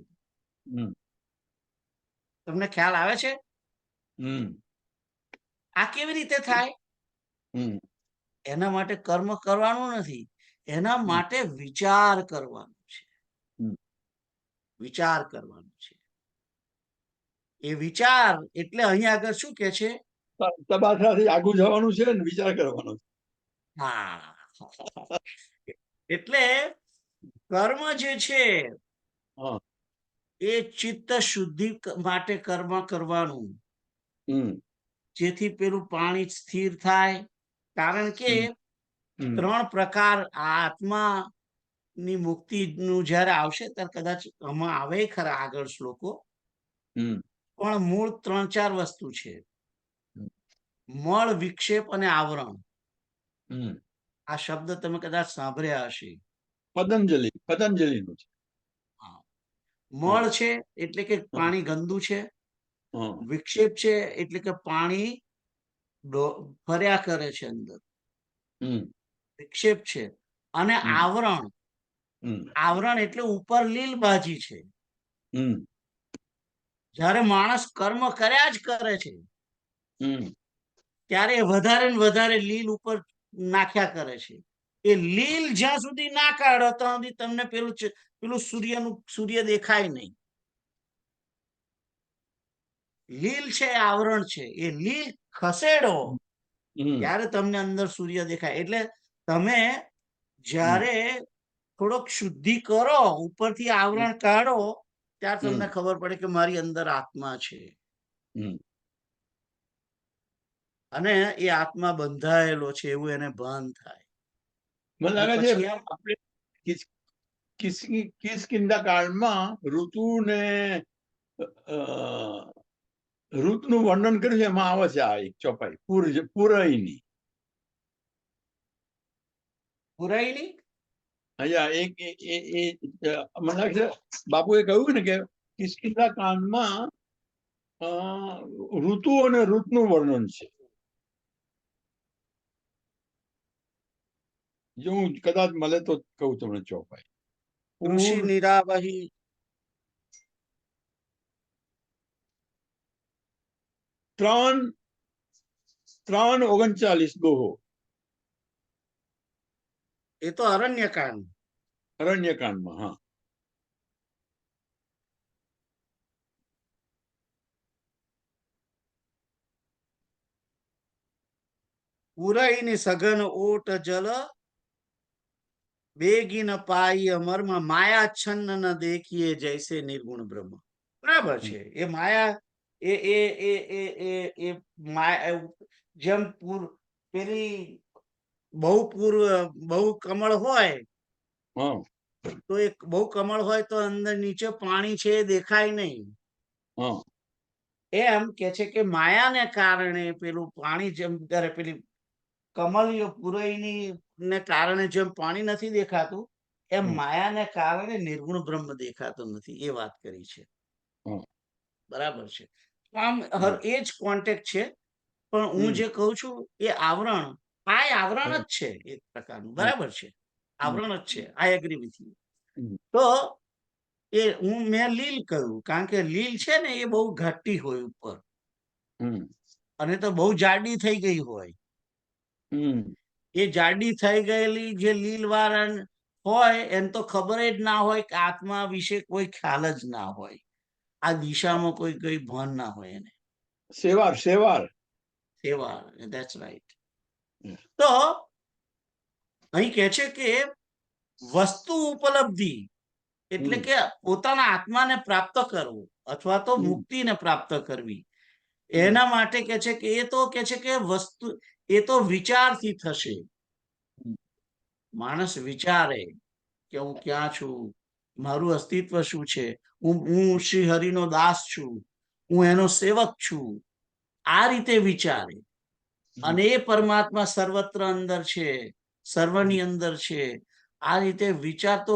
તમને ખ્યાલ આવે છે? આ કેવી રીતે થાય? એના માટે કર્મ કરવાનું નથી, એના માટે વિચાર કરવાનો છે. વિચાર કરવાનો છે. એ વિચાર એટલે અહીંયા આગળ શું કે છે? તબાસાથી આગળ જવાનું છે ને વિચાર કરવાનો છે. હા, એટલે કર્મ જે છે એ ચિત્ત શુદ્ધિ માટે કર્મ કરવાનું, જેથી પેલું પાણી સ્થિર થાય. કારણ કે 3 પ્રકાર આત્મા ની મુક્તિ નું જયારે આવશે ત્યારે કદાચ આમાં આવે ખરા આગળ શ્લોકો, પણ મૂળ 3-4 વસ્તુ છે: મળ, વિક્ષેપ અને આવરણ. આ શબ્દ તમે કદાચ સાંભળ્યા હશે. પતંજલિનું છે. મળ છે એટલે કે પાણી ગંદુ છે. વિક્ષેપ છે એટલે કે પાણી ફર્યા કરે છે અંદર, વિક્ષેપ છે. અને આવરણ, આવરણ એટલે ઉપર લીલબાજી છે. જ્યારે માણસ કર્મ કર્યા જ કરે છે हम्म ત્યારે વધારે ને વધારે લીલ ઉપર નાખ્યા કરે છે. એ લીલ જ્યાં સુધી ના કાઢો ત્યાં સુધી તમને પેલું સૂર્ય દેખાય નહીં. લીલ છે આવરણ છે, એ લીલ ખસેડો ત્યારે તમને અંદર સૂર્ય દેખાય. એટલે તમે જ્યારે થોડોક શુદ્ધિ કરો, ઉપરથી આવરણ કાઢો, ત્યારે તમને ખબર પડે કે મારી અંદર આત્મા છે અને એ આત્મા બંધાયેલો છે એવું એને ભાન થાય. મને લાગે છે પછી આપણે કિષ્કિંધા કાળમાં ઋતુ ને ઋતુનું વર્ણન કર્યું છે, એમાં આવે છે આ એક ચોપાઈ પુરઈની. પુરાઈની અહીંયા મને લાગે છે બાપુએ કહ્યું ને કે કિષ્કિંધા કાંડમાં ઋતુ અને ઋતુનું વર્ણન છે. જો હું કદાચ મળે તો કહું તમને ચોપાઈ. ઋષિ નિરાવહી 3:39 દોહો. એ તો અરણ્યકાંડ. અરણ્યકાંડમાં હા. પુરાઈની સઘન ઓટ જલ બેગીન પાઈ મર્મ માયાચ્છન્ન ન દેખીએ જૈસે નિર્ગુણ બ્રહ્મ. બરાબર છે. એ માયા એ જેમ પેલી બહુ કમળ હોય તો એક બહુ કમળ હોય તો અંદર નીચે પાણી છે એ દેખાય નહીં. એમ કે છે કે માયાને કારણે પેલું પાણી જેમ પેલી કમળીઓ પુરાઈની ને કારણે જેમ પાણી નથી દેખાતું, એમ માયાને કારણે નિર્ગુણ બ્રહ્મ દેખાતું નથી. એ વાત કરી છે. બરાબર છે. આમ એ જ કોન્ટેક્ટ છે. પણ હું જે કહું છું એ આવરણ, આ આવરણ જ છે એક પ્રકારનું. બરાબર છે, આવરણ જ છે. I agree with you. તો મેં લીલ કહ્યું કારણ કે લીલ છે ને એ બહુ ઘાટી હોય ઉપર અને તો બહુ જાડી થઈ ગઈ હોય. એ જાડી થઈ ગયેલી જે લીલ વાળા હોય એને તો ખબર જ ના હોય કે આત્મા વિશે કોઈ ખ્યાલ જ ના હોય. આ દિશામાં કોઈ ભાન ના હોય એને. સેવાર, ધેટ્સ રાઈટ. તો અહીં કહે છે કે વસ્તુ ઉપલબ્ધિ એટલે કે પોતાના આત્માને પ્રાપ્ત કરવું અથવા તો મુક્તિને પ્રાપ્ત કરવી, એના માટે કે છે કે વસ્તુ એ તો વિચારથી થશે. માણસ વિચારે કે હું ક્યાં છું, મારું અસ્તિત્વ શું છે, હું શ્રી હરિનો દાસ છું, હું એનો સેવક છું. આ રીતે વિચારે અને એ પરમાત્મા સર્વત્ર અંદર છે, સર્વની અંદર છે. આ રીતે વિચારતો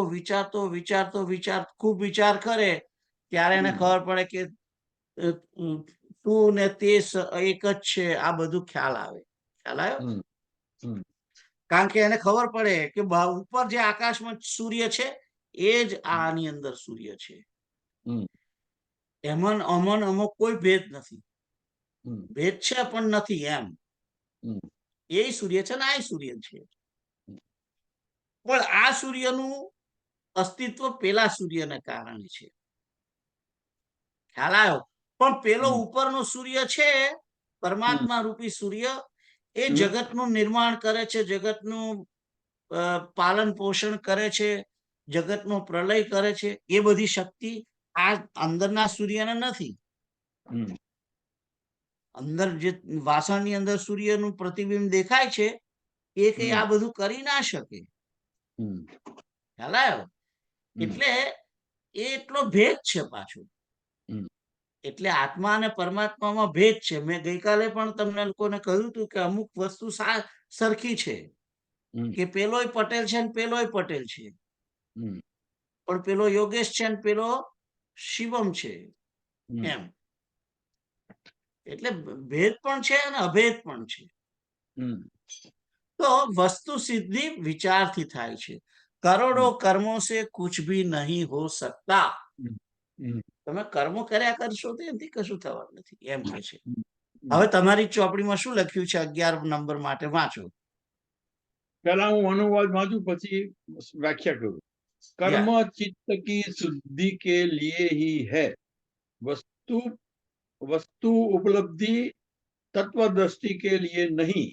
ખૂબ વિચાર કરે ત્યારે એને ખબર પડે કે તું ને તે એક જ છે. આ બધું ખ્યાલ આવ્યો. કારણ કે એને ખબર પડે કે ઉપર જે આકાશમાં સૂર્ય છે એ જ આની અંદર સૂર્ય છે. અમો કોઈ ભેદ નથી. ભેદ છે પણ નથી એમ. એ સૂર્ય છે ને આ સૂર્ય છે. પણ આ સૂર્યનું અસ્તિત્વ પેલા સૂર્યને કારણે છે. ખ્યાલ આવ્યો? પણ પેલો ઉપરનો સૂર્ય છે, પરમાત્મા રૂપી સૂર્ય, એ જગતનું નિર્માણ કરે છે, જગતનું પાલન પોષણ કરે છે, જગતનો પ્રલય કરે છે. એ બધી શક્તિ આ અંદરના સૂર્યને નથી. અંદર જે વાસણની અંદર સૂર્યનું પ્રતિબિંબ દેખાય છે એ કઈ આ બધું કરી ના શકે. ખ્યાલ આવ્યો? એટલે એ એટલો ભેદ છે પાછો. એટલે આત્મા અને પરમાત્મામાં ભેદ છે. મેં ગઈકાલે પણ તમને લોકોને કહ્યું હતું કે અમુક વસ્તુ સરખી છે કે પેલોય પટેલ છે ને પેલોય પટેલ છે, પણ પેલો યોગેશ છે ને પેલો શિવમ છે એમ. એટલે ભેદ પણ છે અને અભેદ પણ છે. તો વસ્તુ સિદ્ધિ વિચારથી થાય છે. કરોડો કર્મો સે કુછ ભી નહીં હો સકતા. તમે કર્મો કર્યા કરશો તો એનાથી કશું થવાનું નથી એમ કે છે. હવે તમારી ચોપડીમાં શું લખ્યું છે 11 નંબર માટે વાંચો. पहला હું अनुवाद वांचू પછી व्याख्या करूं. कर्म चित्त की शुद्धि के लिए ही है, वस्तु वस्तु उपलब्धि तत्वदृष्टि के लिए नहीं.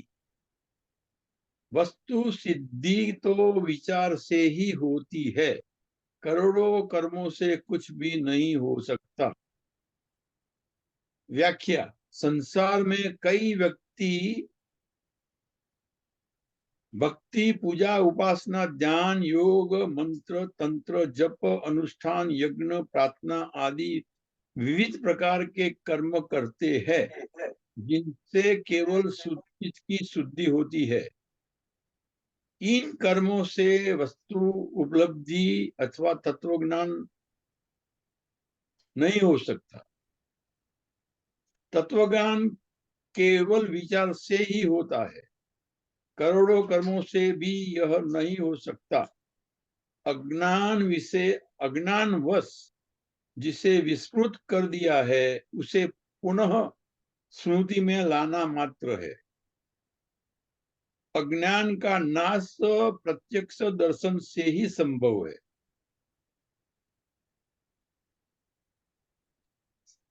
वस्तु सिद्धि तो विचार से ही होती है. करोड़ों कर्मों से कुछ भी नहीं हो सकता. व्याख्या. संसार में कई व्यक्ति भक्ति, पूजा, उपासना, ध्यान, योग, मंत्र, तंत्र, जप, अनुष्ठान, यज्ञ, प्रार्थना आदि विविध प्रकार के कर्म करते हैं, जिनसे केवल चित्त की शुद्धि होती है. इन कर्मों से वस्तु उपलब्धि अथवा तत्वज्ञान नहीं हो सकता. तत्वज्ञान केवल विचार से ही होता है. करोड़ों कर्मों से भी यह नहीं हो सकता. अज्ञानवश जिसे विस्मृत कर दिया है, उसे पुनः स्मृति में लाना मात्र है. अज्ञान का नाश प्रत्यक्ष दर्शन से ही संभव है.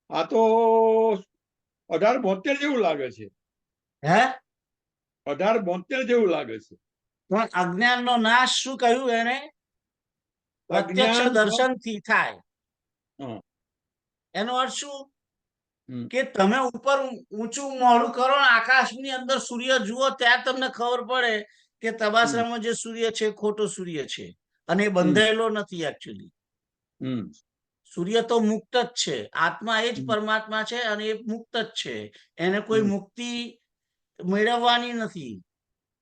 आ तो 1872 જેવું લાગે છે. હે 1872 જેવું લાગે છે. પણ અજ્ઞાનનો નાશ શું કહ્યું એને? પ્રત્યક્ષ દર્શનથી થાય. એનો અર્થ શું કે તમે ઉપર ઊંચું મોઢું કરો ને આકાશની અંદર સૂર્ય જુઓ ત્યારે તમને ખબર પડે કે તબાસરામાં જે સૂર્ય છે ખોટો સૂર્ય છે અને એ બંધાયેલો નથી. એકચ્યુઅલી સૂર્ય તો મુક્ત જ છે, આત્મા એ જ પરમાત્મા છે અને એ મુક્ત જ છે. એને કોઈ મુક્તિ મેળવવાની નથી,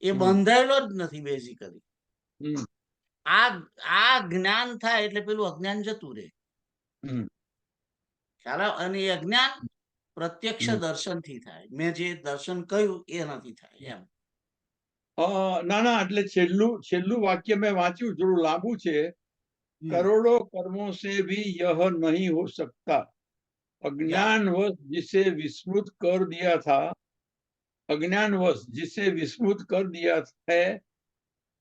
એ બંધાયેલો જ નથી બેઝિકલી. આ જ્ઞાન થાય એટલે પેલું અજ્ઞાન જતું રહે. ખ્યાલ? અને એ અજ્ઞાન પ્રત્યક્ષ દર્શનથી થાય. મેં જે દર્શન કહ્યું એ નથી થાય એમ. ના ના, એટલે છેલ્લું વાક્ય મેં વાંચ્યું, થોડું લાંબુ છે. करोड़ों कर्मों से भी यह नहीं हो सकता. अज्ञानवश जिसे विस्मृत कर दिया था, अज्ञानवश जिसे विस्मृत कर दिया है,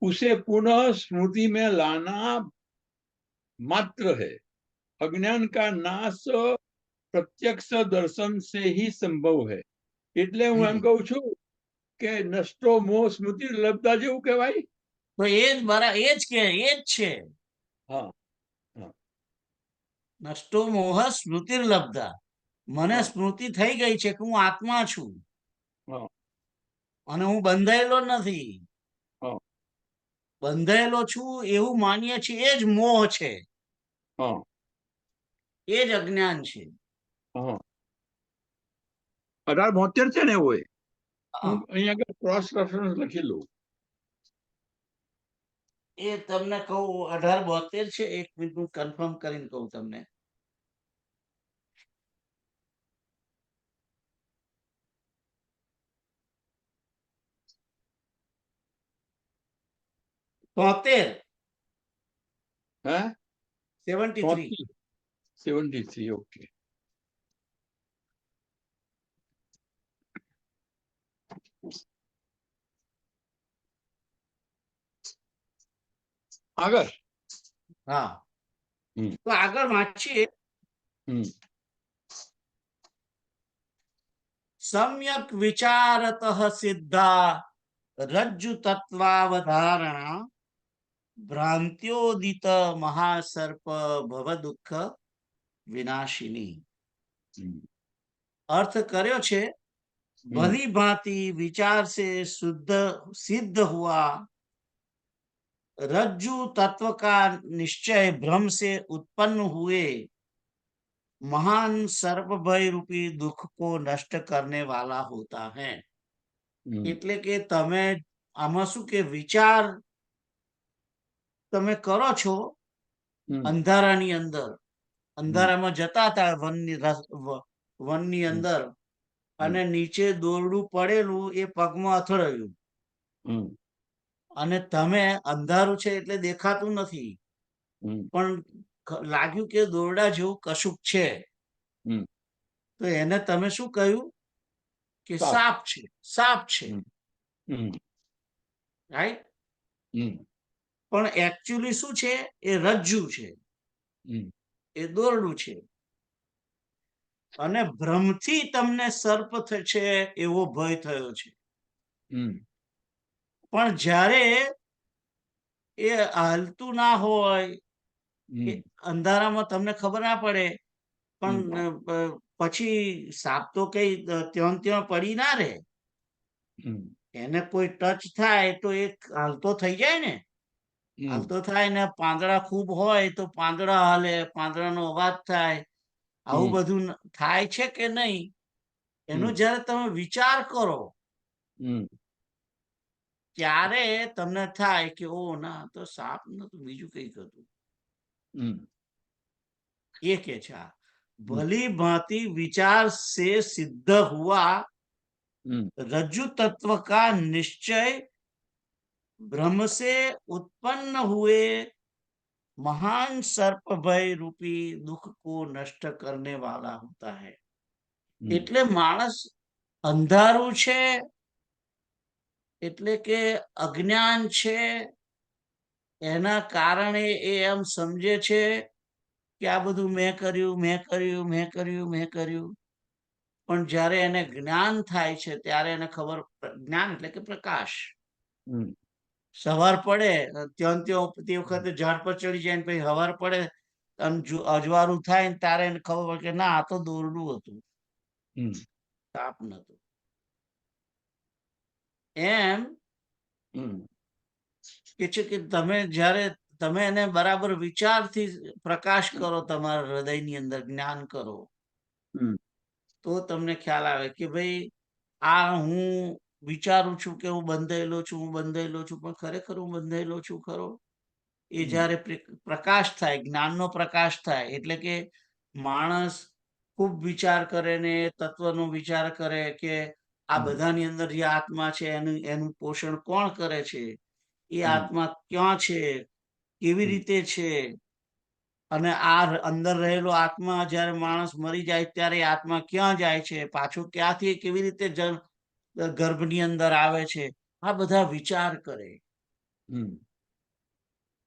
उसे पुनः स्मृति में लाना मात्र है. अज्ञान का नाश प्रत्यक्ष दर्शन से ही संभव है. એટલે હું એમ કહું છું કે નષ્ટો મોહ સ્મૃતિ લબ્ધા જેવું કહેવાય. તો એ જ છે. નષ્ટો મોહ સ્મૃતિર્લબ્ધા. મને સ્મૃતિ થઈ ગઈ છે કે હું આત્મા છું અને હું બંધાયેલો નથી. બંધાયેલો છું એવું માનીએ છીએ, એ જ મોહ છે, એ જ અજ્ઞાન છે. 1872 છે ને હોય. અહીંયા આગળ ક્રોસ રેફરન્સ લખેલું એ તમને કહું 1872 છે. એક મિનિટ હું કન્ફર્મ કરીને કહું તમને. તોતેર 73. ઓકે. આગળ તો આગળ વાંચીએ. સમ્યક વિચારત સિદ્ધા રજ્જુ તત્વાવધારણા ભ્રાંત્યોદિત મહાસર્પ ભવ દુઃખ વિનાશિની. અર્થ કર્યો છે, ભલી ભાંતિ વિચાર से सिद्ध हुआ रज्जु तत्व का निश्चय भ्रम से उत्पन्न हुए महान सर्प भय रूपी दुख को नष्ट करने वाला होता है. એટલે કે તમે આમાં શું કે વિચાર તમે કરો છો અંધારાની અંદર, અંધારામાં જતા હતા વનની અંદર અને નીચે દોરડું પડેલું એ પગમાં અથડાયું અને તમે અંધારું છે એટલે દેખાતું નથી પણ લાગ્યું કે દોરડા જેવું કશુંક છે, હમ તો એને તમે શું કહ્યું કે સાપ. સાપ છે, સાપ છે, હમ હમ રાઈટ? હમ પણ એકચ્યુઅલી શું છે? એ રજ્જુ છે, હમ એ દોરડું છે. અને ભ્રમથી તમને સર્પ છે એવો ભય થયો છે. હમ પણ જ્યારે એ હાલતું ના હોય, એ હમ અંધારામાં તમને ખબર ના પડે, હમ પણ પછી સાપ તો કઈ ત્યાં ત્યાં પડી ના રહે. હમ એને કોઈ ટચ થાય તો એ હાલતો થઈ જાય ને. હમ હાલતો થાય ને, પાંદડા ખૂબ હોય તો પાંદડા હાલે, પાંદડાનો અવાજ થાય, આવું હમ બધું થાય છે કે નહીં, એનો હમ જ્યારે તમે વિચાર કરો હમ ત્યારે તમને થાય કે ઓ ના, તો સાપ નતું, બીજું કઈક હતું. હમ ये के छा भली भांति विचार से सिद्ध हुआ हम्म रज्जु तत्व का निश्चय भ्रम से उत्पन्न हुए महान सर्प भय रूपी दुख को नष्ट करने वाला होता है. એટલે માણસ અંધારું છે, એટલે કે અજ્ઞાન છે, એના કારણે એ એમ સમજે છે કે આ બધું મેં કર્યું, મેં કર્યું, મેં કર્યું, મેં કર્યું. પણ જ્યારે એને જ્ઞાન થાય છે ત્યારે એને ખબર, જ્ઞાન એટલે કે પ્રકાશ. हम्म સવાર પડે ત્યાં ત્યાં તે વખતે ઝાડ પર ચડી જાય ને પછી સવાર પડે અને અજવાળું થાય ને ત્યારે એને ખબર પડે કે ના, આ તો દોરડું હતું, સાપ નતું. એમ કે છે કે તમે જ્યારે તમે એને બરાબર વિચારથી પ્રકાશ કરો, તમારા હૃદયની અંદર જ્ઞાન કરો, તો તમને ખ્યાલ આવે કે ભાઈ આ હું વિચારું છું કે હું બંધાયેલો છું, હું બંધાયેલો છું, પણ ખરેખર હું બંધાયેલો છું ખરો? એ જ્યારે પ્રકાશ થાય, જ્ઞાનનો પ્રકાશ થાય, એટલે કે માણસ ખૂબ વિચાર કરે ને તત્વનો વિચાર કરે કે આ બધાની અંદર જે આત્મા છે એનું પોષણ કોણ કરે છે, એ આત્મા ક્યાં છે, કેવી રીતે છે, અને આ અંદર રહેલો આત્મા જ્યારે માણસ મરી જાય ત્યારે આત્મા ક્યાં જાય છે, પાછું ક્યાંથી કેવી રીતે ગર્ભની અંદર આવે છે, આ બધા વિચાર કરે.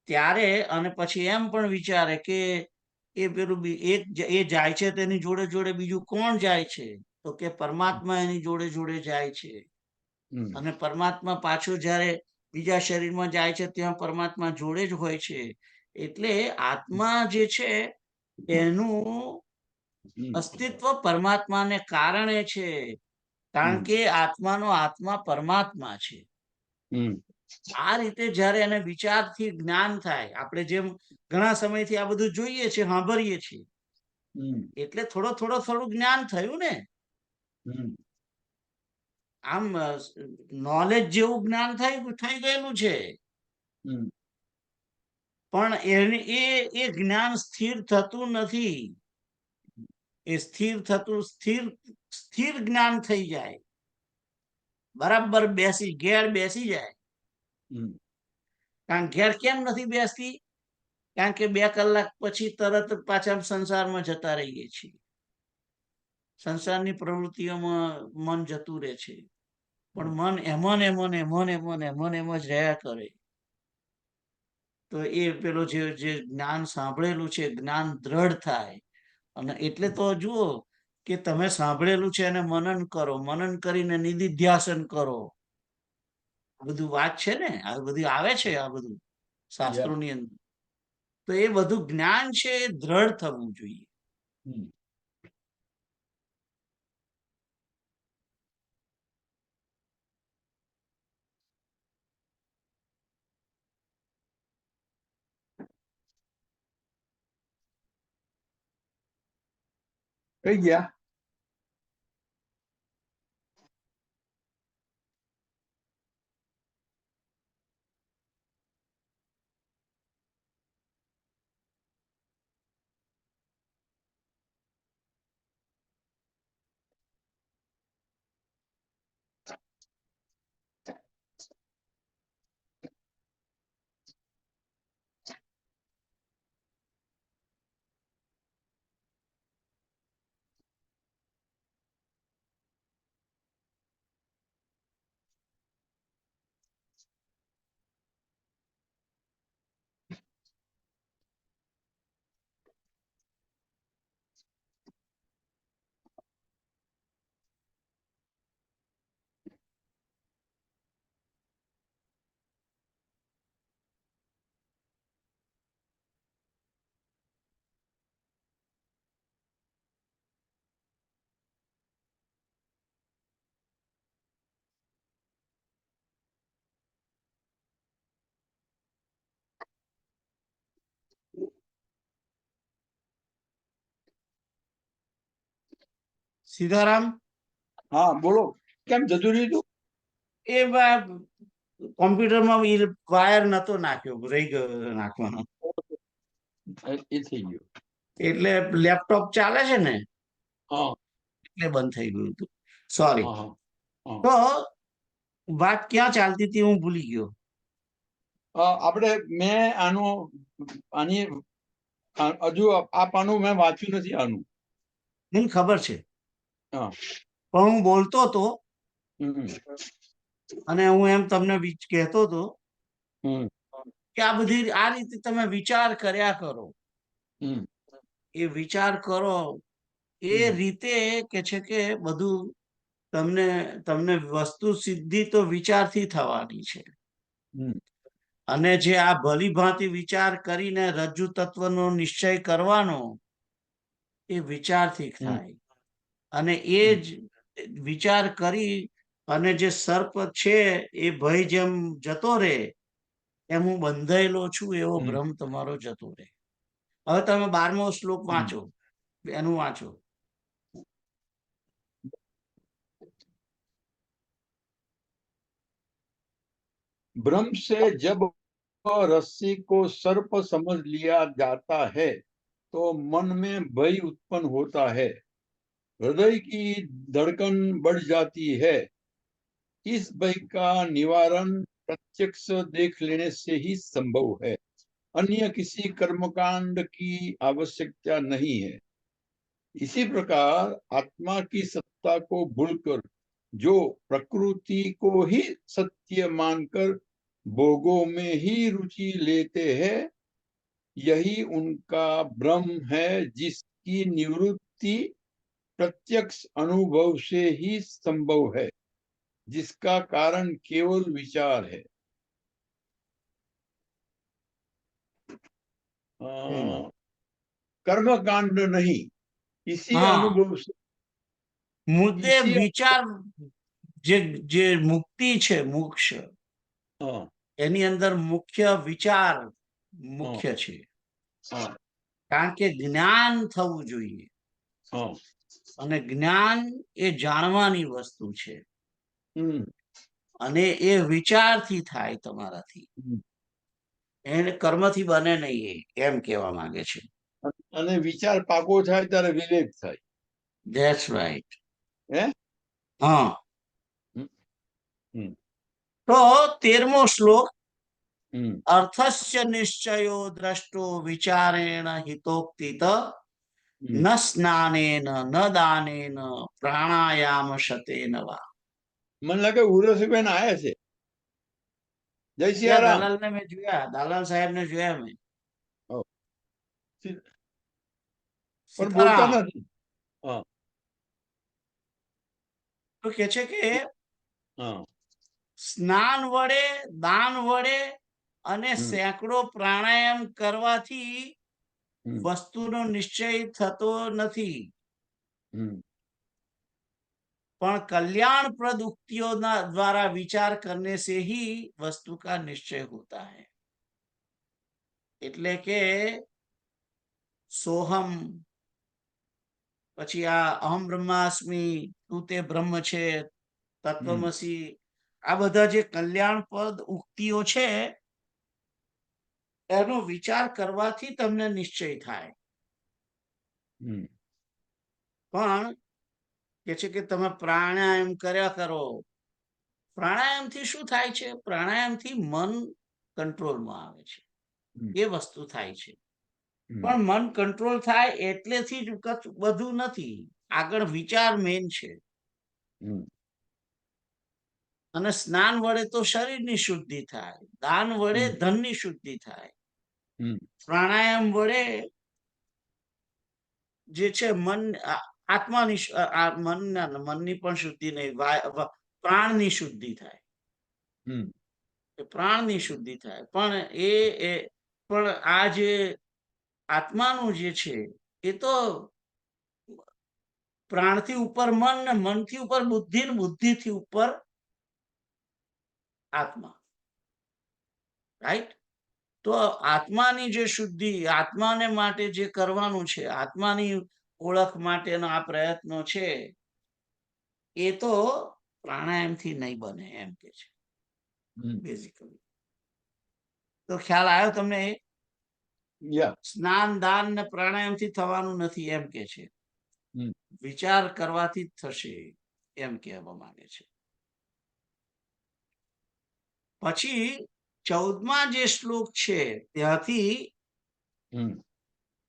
ત્યારે અને પછી એમ પણ વિચારે કે એ પેલું એક એ જાય છે તેની જોડે જોડે બીજું કોણ જાય છે? તો કે પરમાત્મા એની જોડે જોડે જાય છે. અને પરમાત્મા પાછો જ્યારે બીજા શરીરમાં જાય છે ત્યાં પરમાત્મા જોડે જ હોય છે. એટલે આત્મા જે છે એનું અસ્તિત્વ પરમાત્માને કારણે છે, કારણ કે આત્માનો આત્મા પરમાત્મા છે. આ રીતે જ્યારે એને વિચારથી જ્ઞાન થાય, આપણે જેમ ઘણા સમયથી આ બધું જોઈએ છે, સાંભળીએ છીએ, એટલે થોડું જ્ઞાન થયું ને. આમ નોલેજ જેવું જ્ઞાન થઈ ગયેલું છે, પણ એ જ્ઞાન સ્થિર થતું નથી. એ સ્થિર જ્ઞાન થઈ જાય, બરાબર ઘેર બેસી જાય. કારણ ઘેર કેમ નથી બેસતી? કારણ કે 2 કલાક પછી તરત પાછા સંસારમાં જતા રહીએ છીએ, સંસારની પ્રવૃત્તિઓમાં મન જતું રહે છે. પણ મન એમ જ રહ્યા કરે. તો એ પેલો જે જ્ઞાન સાંભળેલું છે, જ્ઞાન દ્રઢ થાય. અને એટલે તો જુઓ કે તમે સાંભળેલું છે એને મનન કરો, મનન કરીને નિધિધ્યાસન કરો. આ બધું વાત છે ને, આ બધું આવે છે, આ બધું શાસ્ત્રોની અંદર. તો એ બધું જ્ઞાન છે એ દ્રઢ થવું જોઈએ. कही गया સીતારામ, હા બોલો, કેમ જતું રહ્યું તું? એ કોમ્પ્યુટરમાં વાયર નતો નાખ્યો, રહી ગયો નાખવાનો, એ થઈ ગયું. એટલે લેપટોપ ચાલે છે ને હા એટલે બંધ થઈ ગયું હતું, સોરી. હા હા. તો વાત ક્યાં ચાલતી હતી હું ભૂલી ગયો. આપણે મેં આની હજુ આ પાનું મેં વાંચ્યું નથી આનું. મને ખબર છે, હા. પણ હું બોલતો હતો હમ. અને હું એમ તમને કહેતો હતો હમ. કે આ રીતે તમે વિચાર કર્યા કરો. હમ. એ વિચાર કરો એ રીતે કે છે કે બધું તમને વસ્તુ સિદ્ધિ તો વિચારથી થવાની છે. હમ. અને જે આ ભલીભાંતિ વિચાર કરીને રજ્જુ તત્વનો નિશ્ચય કરવાનો એ વિચારથી થાય. અને એ જ વિચાર કરી અને જે સર્પ છે એ ભય જેમ જતો રહે એમ હું બંધાયેલો છું એવો ભ્રમ તમારો જતો રહે. હવે તમે 12મો શ્લોક વાંચો, એનું વાંચો. भ्रम से जब रस्सी को सर्प समझ लिया जाता है तो मन में भय उत्पन्न होता है, हृदय की धड़कन बढ़ जाती है। इस भय का निवारण प्रत्यक्ष देख लेने से ही संभव है, अन्य किसी कर्मकांड की आवश्यकता नहीं है। इसी प्रकार आत्मा की सत्ता को भूलकर जो प्रकृति को ही सत्य मानकर भोगों में ही रुचि लेते हैं, यही उनका भ्रम है, जिसकी निवृत्ति प्रत्यक्ष अनुभव से ही संभव है, जिसका कारण केवल विचार है। कर्मकांड नहीं, इसी हाँ, अनुभव से, મુદ્દે इसी વિચાર જે મુક્તિ છે, મોક્ષ, એની અંદર મુખ્ય વિચાર મુખ્ય છે. કારણ કે જ્ઞાન થવું જોઈએ અને જ્ઞાન એ જાણવાની વસ્તુ છે અને એ વિચારથી થાય તમારાથી, એને કર્મથી બને નહીં, એમ કહેવા માંગે છે. અને વિચાર પાકો થાય ત્યારે વિવેક થાય. That's right. હે? હા. તો 13મો શ્લોક, અર્થસ્ય નિશ્ચયો દ્રષ્ટો વિચારેણ હિતોક્તિત ન સ્નાનેન ન દાનેન પ્રાણાયામ શતેન વા. મને લાગે ઉર્વશીબેન આયા છે. જય સિયારામ. દલાલ ને મેં જોયા, દલાલ સાહેબ ને જોયા મેં, પણ બોલતા સીતારામ. નથી. તો કે છે કે સ્નાન વડે, દાન વડે અને સેંકડો પ્રાણાયામ કરવાથી વસ્તુનો નિશ્ચય થતો નથી, પણ कल्याणप्रद उक्तियों द्वारा विचार करने से ही वस्तु का निश्चय होता है. એટલે કે સોહમ, પછી આ અહમ બ્રહ્માસ્મિ, તું તે બ્રહ્મ છે, તત્વમસી, આ બધા જે કલ્યાણપદ ઉક્તિઓ છે એનો વિચાર કરવાથી તમને નિશ્ચય થાય. પણ કે છે કે તમે પ્રાણાયામ કર્યા કરો. પ્રાણાયામથી શું થાય છે? પ્રાણાયામથી મન કંટ્રોલમાં આવે છે, એ વસ્તુ થાય છે. પણ મન કંટ્રોલ થાય એટલેથી જ બધું નથી, આગળ વિચાર મેન છે. અને સ્નાન વડે તો શરીરની શુદ્ધિ થાય, દાન વડે ધનની શુદ્ધિ થાય, પ્રાણાયામ વડે જે છે મન આત્માની મનની પણ શુદ્ધિ નહીં, પ્રાણની શુદ્ધિ થાય, પ્રાણની શુદ્ધિ થાય. પણ પણ આ જે આત્માનું જે છે એ તો પ્રાણથી ઉપર મન ને મનથી ઉપર બુદ્ધિ ને બુદ્ધિથી ઉપર આત્મા, રાઈટ? તો આત્માની જે શુદ્ધિ, આત્માને માટે જે કરવાનું છે, આત્માની ઓળખ માટેના આ પ્રયત્નો છે, એ તો પ્રાણાયામથી નહીં બને એમ કે છે બેઝિકલી. તો ખ્યાલ આવ્યો તમને? સ્નાન દાન ને પ્રાણાયામથી થવાનું નથી એમ કે છે, વિચાર કરવાથી જ થશે એમ કહેવા માંગે છે. પછી 14મા જે શ્લોક છે ત્યાંથી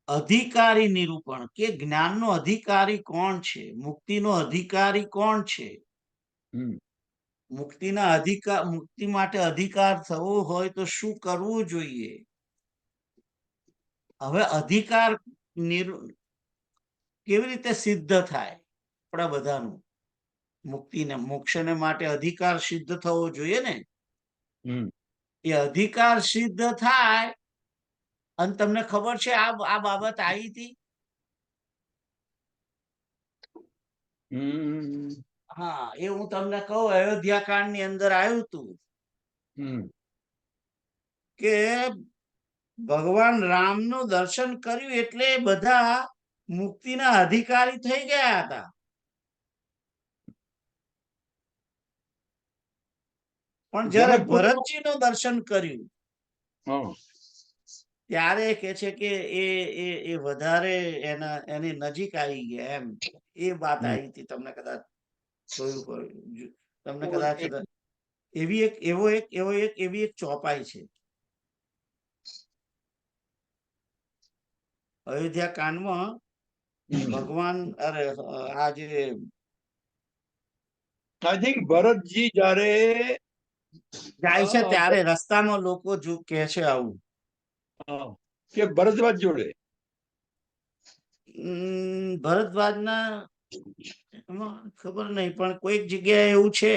અધિકારી નિરૂપણ, કે જ્ઞાનનો અધિકારી કોણ છે, મુક્તિનો અધિકારી કોણ છે, મુક્તિના અધિકાર, મુક્તિ માટે અધિકાર થવો હોય તો શું કરવું જોઈએ. હવે અધિકાર કેવી રીતે સિદ્ધ થાય આપણા બધાનું? મુક્તિને મોક્ષને માટે અધિકાર સિદ્ધ થવો જોઈએ ને. એ અધિકાર સિદ્ધ થાય, અને તમને ખબર છે આ બાબત આવી હતી? હા, એ હું તમને કહું, અયોધ્યા કાંડ ની અંદર આવ્યું હતું કે ભગવાન રામનું દર્શન કર્યું એટલે બધા મુક્તિના અધિકારી થઈ ગયા હતા. પણ જયારે ભરતજીનું દર્શન કર્યું ત્યારે કે છે કે એ વધારે એની નજીક આવી ગયા એમ. એ વાત આવી હતી, તમને કદાચ જોયું હોય, તમને કદાચ એવી એક ચોપાઈ છે અયોધ્યા કાંડમાં. ભગવાન આ જે આઈ થિંક ભરતજી જયારે જાય છે ત્યારે રસ્તામાં લોકો જો કે છે આવું કે ભરદ્વાજ જોડે, ભરદ્વાજના ખબર નહીં, પણ કોઈક જગ્યાએ એવું છે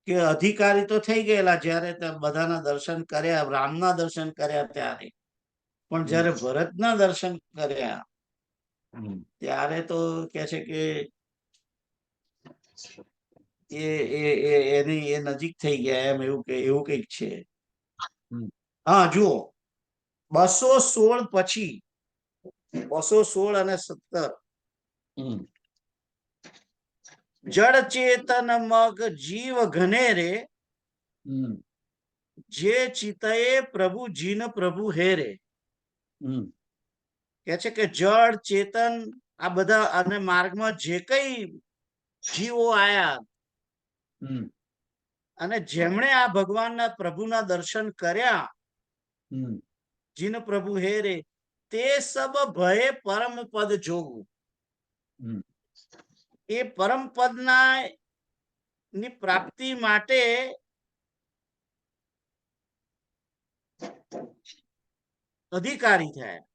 કે અધિકારી તો થઈ ગયેલા જયારે બધાના દર્શન કર્યા, રામના દર્શન કર્યા ત્યારે, પણ જયારે ભરતના દર્શન કર્યા ત્યારે તો કે છે કે એની એ નજીક થઈ ગયા એમ, એવું કઈક છે. હા, જુઓ 216 પછી 216 અને 17 જડ ચેતન મગ જીવ ઘનેરે, જે ચિતયે પ્રભુ જીન પ્રભુ હેરે. કે છે કે જડ ચેતન આ બધા અને માર્ગમાં જે કઈ જીવો આયા અને જેમણે આ ભગવાનના પ્રભુના દર્શન કર્યા, જીન પ્રભુ હેરે, તે સબ ભયે પરમ પદ જોગું. એ પરમ પદના ની પ્રાપ્તિ માટે અધિકારી થયા.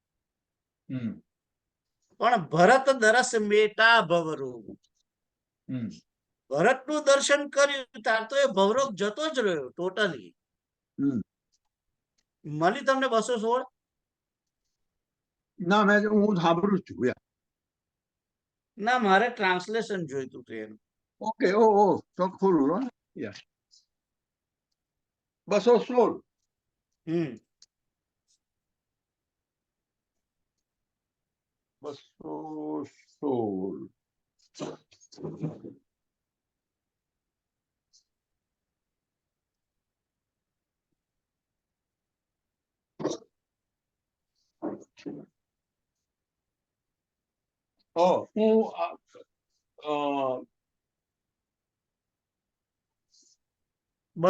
પણ ભરત દરસ મેટા ભવરોગ, ભરતનું દર્શન કર્યું તાર તો એ ભવરોગ જતો જ રહ્યો ટોટલી. મળી તમને 216? ના, હું સાંભળું છું. ના, મારે ટ્રાન્સલેશન જોઈતું હતું એનું. ઓકે, તો ખોલું 216. 216. હું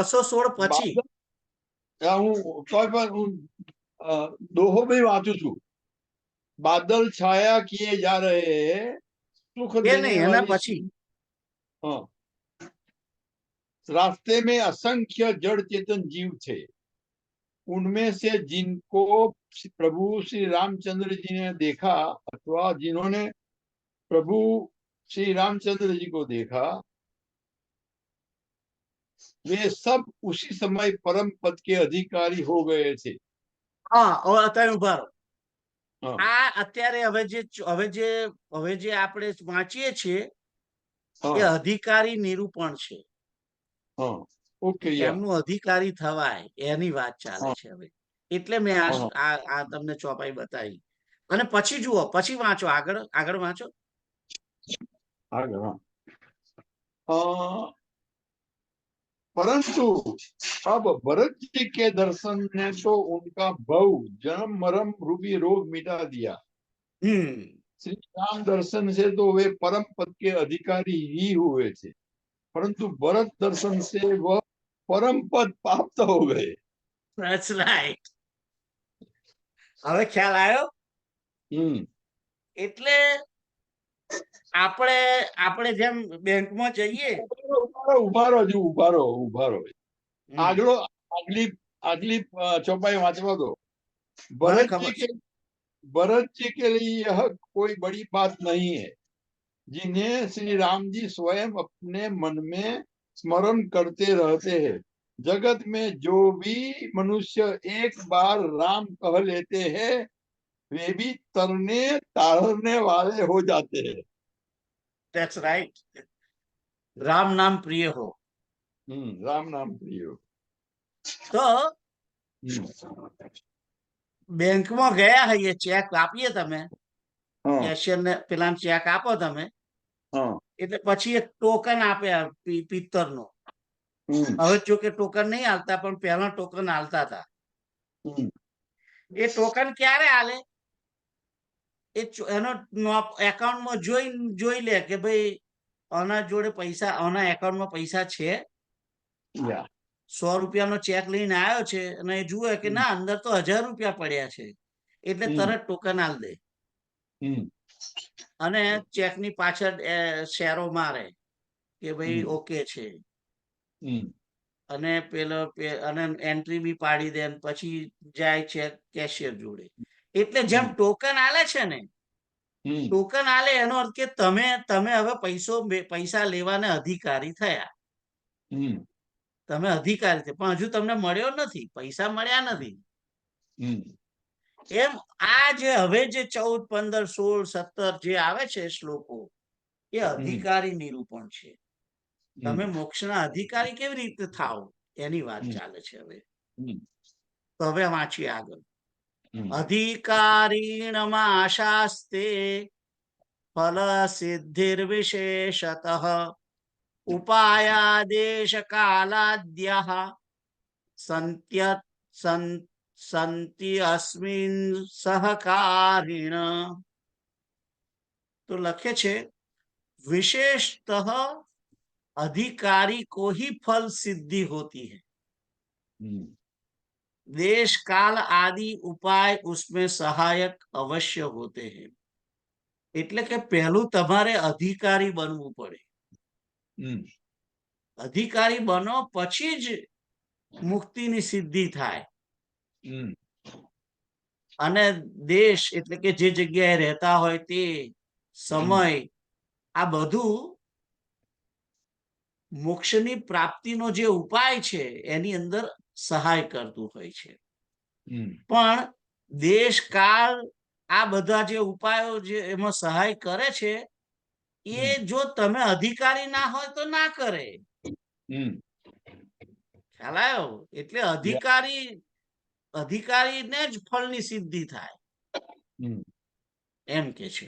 216 પછી હું દોહો ભાઈ વાંચું છું. बादल छाया किए जा रहे हैं, सुख देने એના वाली પછી रास्ते में असंख्य जड़ चेतन जीव थे, उनमें से जिनको प्रभु श्री रामचंद्र जी ने देखा अथवा जिन्होंने प्रभु श्री रामचंद्र जी को देखा, वे सब उसी समय परम पद के अधिकारी हो गए थे. અત્યારે ઉભા રહો. આ અત્યારે હવે જે આપણે વાંચીએ છીએ એ અધિકારી નિરૂપણ છે. ઓકે યા એમનું અધિકારી થવાય એની વાત ચાલે છે હવે. એટલે મેં આ તમને ચોપાઈ બતાવી. અને પછી જુઓ, પછી વાંચો, આગળ વાંચો. परंतु अब भरत जी के दर्शन ने तो उनका भव जन्म मरम रूपी रोग मिटा दिया। श्री राम दर्शन से तो वे परम पद के अधिकारी ही हुए थे, परंतु भरत दर्शन से वह परम पद प्राप्त हो गए। That's right. હવે ખ્યાલ આવ્યો? એટલે આપણે જેમ બેંકમાં જઈએ, ઉભારો આગલી ચોપાઈ વાંચવા દો। भरत जी के लिए यह कोई बड़ी बात नहीं है, जिन्हें श्री राम जी स्वयं अपने मन में स्मरण करते रहते हैं। जगत में जो भी मनुष्य एक बार राम कह लेते हैं, वे भी तरने तारने वाले हो जाते हैं। That's right. राम नाम प्रिय हो। राम नाम प्रिय हो। તો બેંકમાં ગયા હઈએ, ચેક આપીએ તમે, કેશિયર ને પેલા ચેક આપો તમે, એટલે પછી એક ટોકન આપે પિત્તરનો. હવે જો કે ટોકન નહીં હાલતા, પણ પહેલા ટોકન હાલતા હતા. એ ટોકન ક્યારે હાલે? એનો એકાઉન્ટમાં જોઈ લે કે ભાઈ આના જોડે પૈસા, આના એકાઉન્ટમાં પૈસા છે, 100 રૂપિયાનો ચેક લઈને આવ્યો છે, અને એ જુએ કે ના, અંદર તો 1000 રૂપિયા પડ્યા છે, એટલે તરત ટોકન આલ દે અને ચેકની પાછળ શેરો મારે કે ભાઈ ઓકે છે, અને અને એન્ટ્રી બી પાડી દે, પછી જાય ચેક કેશિયર જોડે. એટલે જેમ ટોકન આલે છે ને, ટોકન આલે એનો અર્થ કે તમે હવે પૈસા લેવાના અધિકારી થયા. તમે અધિકારી છે, પણ હજુ તમને મળ્યો નથી, પૈસા મળ્યા નથી. એમ આ જે હવે જે 14, 15, 16, 17 જે આવે છે શ્લોકો, એ અધિકારી નિરૂપણ છે. તમે મોક્ષના અધિકારી કેવી રીતે થાવ એની વાત ચાલે છે હવે. તો હવે વાંચીએ આગળ. અધિકારીણમાશાસ્તે ફલ સિદ્ધિર્વિશેષતઃ ઉપાયાદેશ કાલાદ્યઃ સંતિ અસ્મિન સહકારિણ. તો લખે છે, विशेषतः अधिकारी को ही फल सिद्धि होती है, देश काल आदि उपाय उसमें सहायक अवश्य होते हैं. એટલે કે પહેલું તમારે અધિકારી બનવું પડે. અધિકારી બનો પછી જ મુક્તિની સિદ્ધિ થાય. અને દેશ એટલે કે જે જગ્યાએ રહેતા હોય તે સમય, આ બધું મોક્ષની પ્રાપ્તિનો જે ઉપાય છે એની અંદર સહાય કરતું હોય છે. પણ દેશ કાળ આ બધા જે ઉપાયો જે એમાં સહાય કરે છે, એ જો તમે અધિકારી ના હોય તો ના કરે. ખ્યાલ આવ્યો? એટલે અધિકારીને જ ફળની સિદ્ધિ થાય એમ કે છે.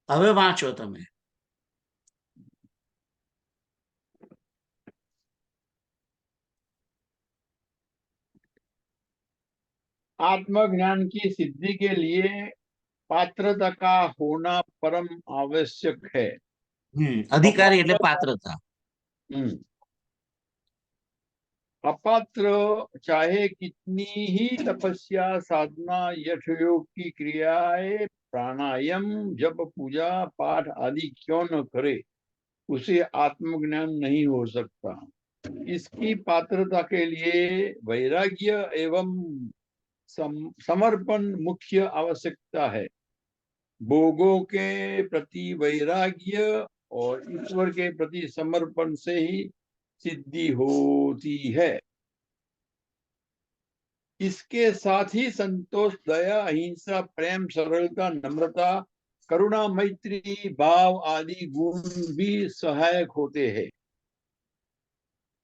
હવે વાંચો તમે. आत्मज्ञान की सिद्धि के लिए पात्रता का होना परम आवश्यक है। अधिकारी એટલે પાત્રતા. अपात्र चाहे कितनी ही तपस्या, साधना, यशयोग की क्रियाएं, प्राणायाम, जप, पूजा पाठ आदि क्यों न करे, उसे आत्मज्ञान नहीं हो सकता। इसकी पात्रता के लिए वैराग्य एवं समर्पण मुख्य आवश्यकता है। भोगों के प्रति वैराग्य और ईश्वर के प्रति समर्पण से ही सिद्धि होती है। इसके साथ ही संतोष, दया, अहिंसा, प्रेम, सरलता, नम्रता, करुणा, मैत्री भाव आदि गुण भी सहायक होते हैं।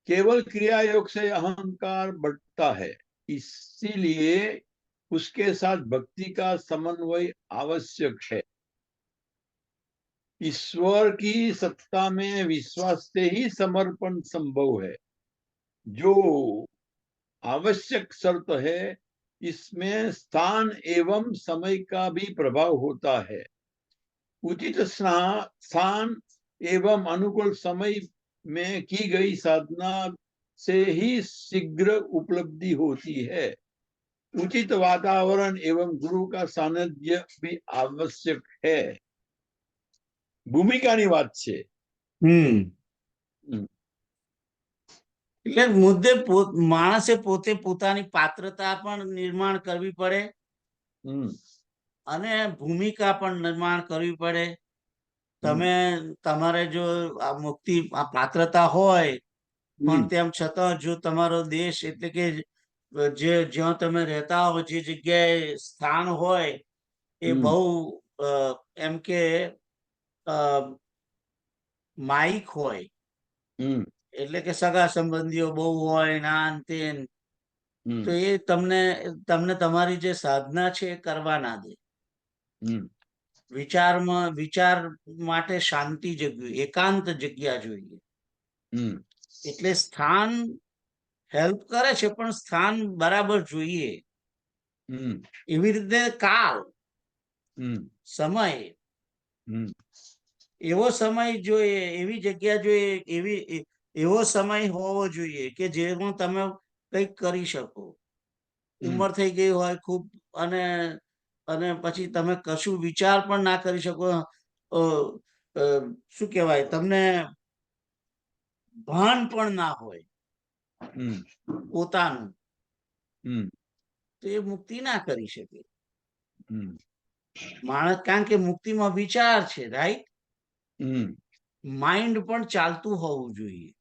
केवल क्रिया योग से अहंकार बढ़ता है, इसीलिए उसके साथ भक्ति का समन्वय आवश्यक है। ईश्वर की सत्ता में विश्वास से ही समर्पण संभव है। जो आवश्यक शर्त है, इसमें स्थान एवं समय का भी प्रभाव होता है। उचित स्थान एवं अनुकूल समय में की गई साधना से ही शीघ्र उपलब्धि होती है। उचित वातावरण एवं गुरु का सानिध्य भी आवश्यक है। ભૂમિકાની વાત છે। એટલે મુદ્દે માણસે પોતે પોતાની પાત્રતા પણ નિર્માણ કરવી પડે અને ભૂમિકા પણ નિર્માણ કરવી પડે। તમે તમારે જો આ મુક્તિ આ પાત્રતા હોય પણ તેમ છતાં જો તમારો દેશ એટલે કે જે જ્યાં તમે રહેતા હો જે જગ્યાએ સ્થાન હોય એ બહુ એમ કે માઇક હોય એટલે કે સગા સંબંધીઓ બહુ હોય ના તે તો એ તમને તમને તમારી જે સાધના છે એ કરવા ના દે। વિચાર માટે શાંતિ જોઈએ, એકાંત જગ્યા જોઈએ। એટલે સ્થાન હેલ્પ કરે છે પણ સ્થાન બરાબર જોઈએ। એવી રીતે કાળ સમય એવો સમય જોઈએ, એવી જગ્યા જોઈએ, એવો સમય હોવો જોઈએ કે જેમાં તમે કંઈક કરી શકો। ઉંમર થઈ ગઈ હોય ખૂબ અને અને પછી તમે કશું વિચાર પણ ના કરી શકો। શું કહેવાય તમને ભાન પણ ના હોય પોતાનું, તો એ મુક્તિ ના કરી શકે માણસ। કારણ કે મુક્તિમાં વિચાર છે, રાઈટ? માઇન્ડ પણ ચાલતું હોવું જોઈએ।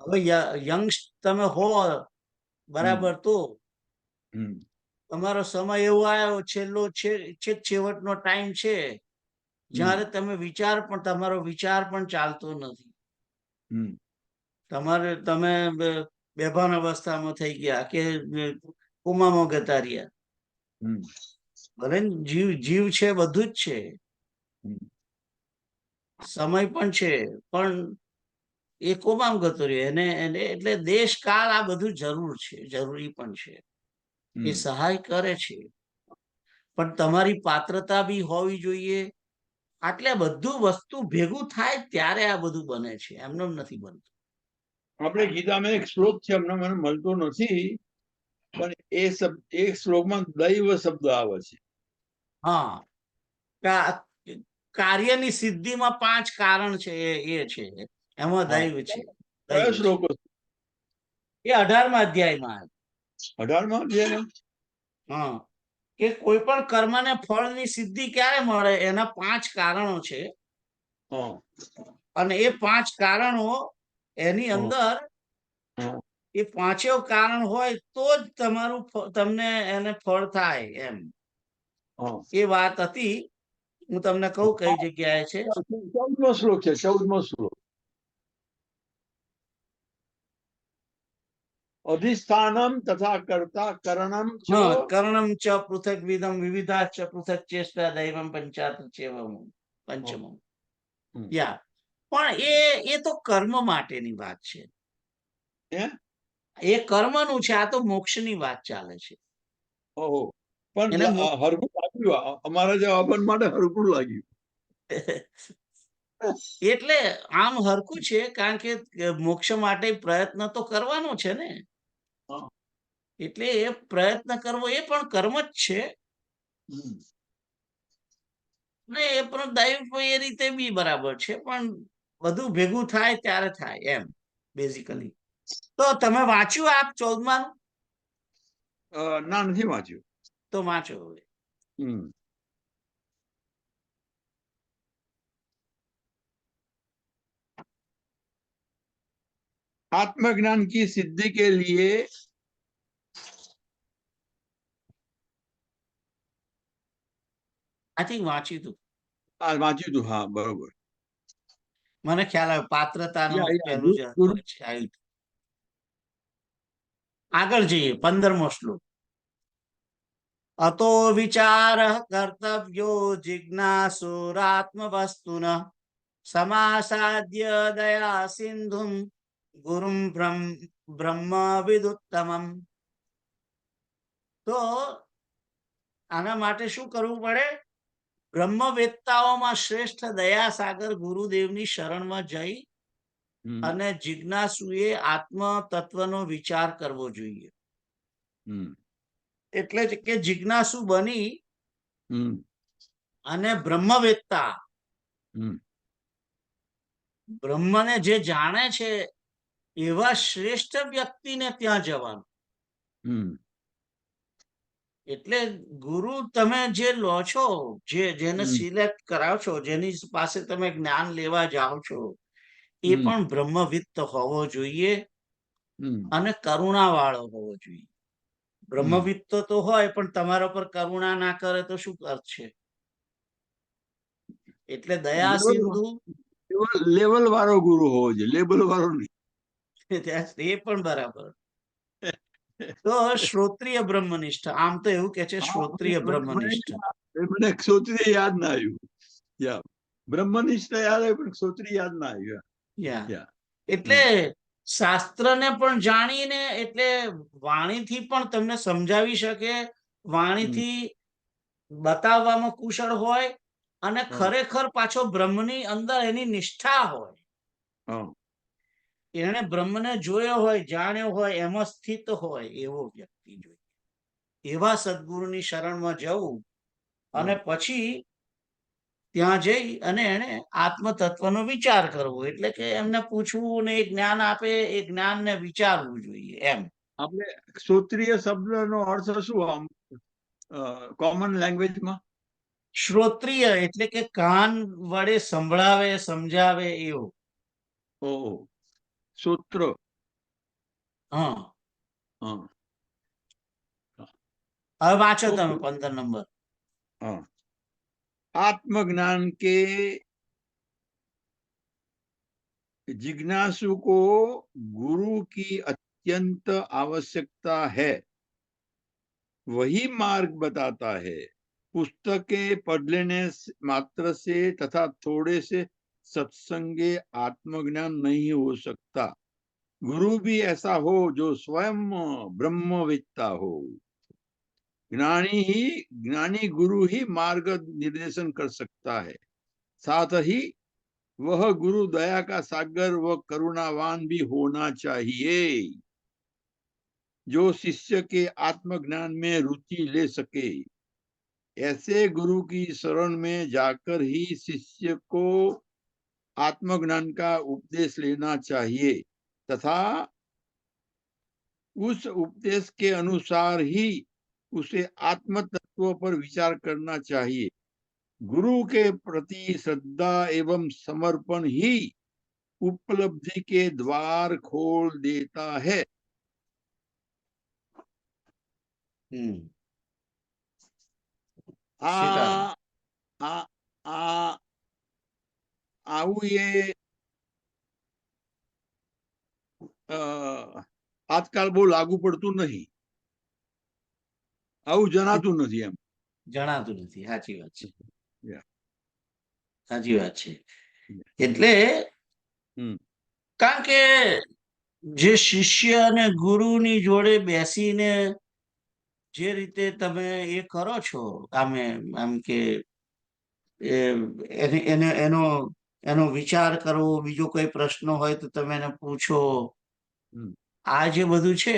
હવે યંગ તમે હો બરાબર તો તમારો સમય એવો આવ્યો છેવટનો ટાઈમ છે જ્યારે તમે તમારો વિચાર પણ ચાલતો નથી। તમે બેભાન અવસ્થામાં થઈ ગયા કે કોમામાં ગતા રહ્યા। ભલે જીવ છે, બધું જ છે, સમય પણ છે, પણ એ કોમામાં ગતો રહ્યો એને એટલે દેશ કાળ આ બધું જરૂરી પણ છે। એ સહાય કરે છે પણ તમારી પાત્રતા બી હોવી જોઈએ। આટલે બધું વસ્તુ ભેગું થાય ત્યારે આ બધું બને છે, એમને નથી બનતું। આપણે ગીતામાં એક શ્લોક છે, અમને મને મળતો નથી, પણ એ શ્લોકમાં દૈવ શબ્દ આવે છે। હા, કાર્યની સિદ્ધિમાં 5 કારણ છે, એ છે એમાં દૈવ છે। કયો શ્લોક? એ 18મા અધ્યાયમાં। 18મા અધ્યાય? હા, કે કોઈ પણ કર્મને ફળની સિદ્ધિ ક્યારે મળે એના 5 કારણો છે અને એ 5 કારણો એની અંદર એ 5 કારણ હોય તો જ તમને એને ફળ થાય એમ। એ વાત હતી, હું તમને કહું કઈ જગ્યાએ છે। 14મો શ્લોક છે, 14મો શ્લોક। અધિષ્ઠાનમ તથા કર્તા કરણમ ચ કર્ણમ ચ પૃથક વિધમ વિવિધા ચ પૃથક ચેષ્ટા દૈવમ પંચમમ યા। પણ એ તો કર્મ માટેની વાત છે, એ કર્મનું છે, આ તો મોક્ષની વાત ચાલે છે। ઓહો, પણ હરખું લાગ્યું, અમારા જવાબન માટે હરખું લાગ્યું। એટલે આમ હરખું છે કારણ કે મોક્ષ માટે પ્રયત્ન તો કરવાનો છે ને, એટલે એ પ્રયત્ન કરવો એ પણ કર્મ જ છે ને। એ પણ દૈવ એ રીતે બી બરાબર છે, પણ બધું ભેગું થાય ત્યારે થાય એમ બેઝિકલી। તો તમે વાંચ્યું આપ 14મા? ના, નથી વાંચ્યું। તો વાંચો હવે। आत्मज्ञान की सिद्धि के लिए આઈ થિંક વાંચ્યું હતું। વાંચ્યું હતું, હા, બરોબર। મને ખ્યાલ આવે પાત્રતાનું Yeah, yeah. પહેલું જ Guru, છે આવ્યું. આગળ જઈએ 15મો શ્લોક. અતો વિચાર કર્તવ્યો જિજ્ઞાસુરાત્મ વસ્તુન સમાસાદ્ય દયા સિંધુમ ગુરુમ બ્રહ્મ વિદુત્તમમ. તો આના માટે શું કરવું પડે? બ્રહ્મવેત્તાઓમાં શ્રેષ્ઠ દયાસાગર ગુરુદેવની શરણમાં જઈ અને જિજ્ઞાસુએ આત્મ તત્વનો વિચાર કરવો જોઈએ. એટલે જ કે જિજ્ઞાસુ બની અને બ્રહ્મવેત્તા, બ્રહ્મને જે જાણે છે એવા શ્રેષ્ઠ વ્યક્તિને ત્યાં જવાનું. એટલે ગુરુ તમે જે લો છો, જેને સિલેક્ટ કરાવ છો, જેની પાસે તમે જ્ઞાન લેવા જાઓ છો, એ પણ બ્રહ્મવિત્ત હોવો જોઈએ અને કરુણા વાળો હોવો જોઈએ. બ્રહ્મવિત્ત તો હોય પણ તમારા પર કરુણા ના કરે તો શું અર્થ છે? એટલે દયા સિંધુ લેવલ વાળો ગુરુ હોવો જોઈએ, લેબલ વાળો નહીં. એ પણ બરાબર. તો શ્રોત્રિય બ્રહ્મનિષ્ઠ, આમ તો એવું કે છે શ્રોત્રિય બ્રહ્મનિષ્ઠ. મને ક્ષોત્રિય યાદ ના આવ્યું. બ્રહ્મનિષ્ઠ યાદ આવ્યું પણ ક્ષોત્રિય યાદ ના આવ્યું. એટલે શાસ્ત્રને પણ જાણીને, એટલે વાણીથી પણ તમને સમજાવી શકે, વાણીથી બતાવવામાં કુશળ હોય અને ખરેખર પાછો બ્રહ્મની અંદર એની નિષ્ઠા હોય. એને બ્રહ્મને જોયો હોય, જાણ્યો હોય, એમાં સ્થિત હોય એવો વ્યક્તિ જોઈએ. એવા સદગુરુની શરણમાં જવું અને પછી ત્યાં જઈ અને એને આત્મ તત્વનો વિચાર કરવો. એટલે કે એમને પૂછવું ને એ જ્ઞાન આપે, એ જ્ઞાનને વિચારવું જોઈએ. એમ આપણે ક્ષોત્રિય શબ્દનો અર્થ શું આમ કોમન લેંગ્વેજમાં? શ્રોત્રિય એટલે કે કાન વડે સંભળાવે, સમજાવે એવું. ઓહો, સૂત્ર. હા, હવે વાંચો તમે 15 નંબર. आत्मज्ञान के जिज्ञासु को गुरु की अत्यंत आवश्यकता है, वही मार्ग बताता है. पुस्तकें पढ़ लेने मात्र से तथा थोड़े से सत्संगे आत्मज्ञान नहीं हो सकता. गुरु भी ऐसा हो जो स्वयं ब्रह्मवेत्ता हो. ज्ञानी गुरु ही मार्ग निर्देशन कर सकता है. साथ ही वह गुरु दया का सागर व करुणावान भी होना चाहिए, जो शिष्य के आत्मज्ञान में रुचि ले सके. ऐसे गुरु की शरण में जाकर ही शिष्य को आत्मज्ञान का उपदेश लेना चाहिए तथा उस उपदेश के अनुसार ही उसे आत्म तत्व पर विचार करना चाहिए. गुरु के प्रति श्रद्धा एवं समर्पण ही उपलब्धि के द्वार खोल देता है. આવું એ આજકાલ બહુ લાગુ પડતું નથી, આવું જણાતું નથી. એમ જણાતું નથી. સાચી વાત છે, સાચી વાત છે. એટલે કારણ કે જે શિષ્ય અને ગુરુની જોડે બેસીને જે રીતે તમે એ કરો છો, આમ કે એનો વિચાર કરવો, બીજો કોઈ પ્રશ્ન હોય તો તમે એને પૂછો, આ જે બધું છે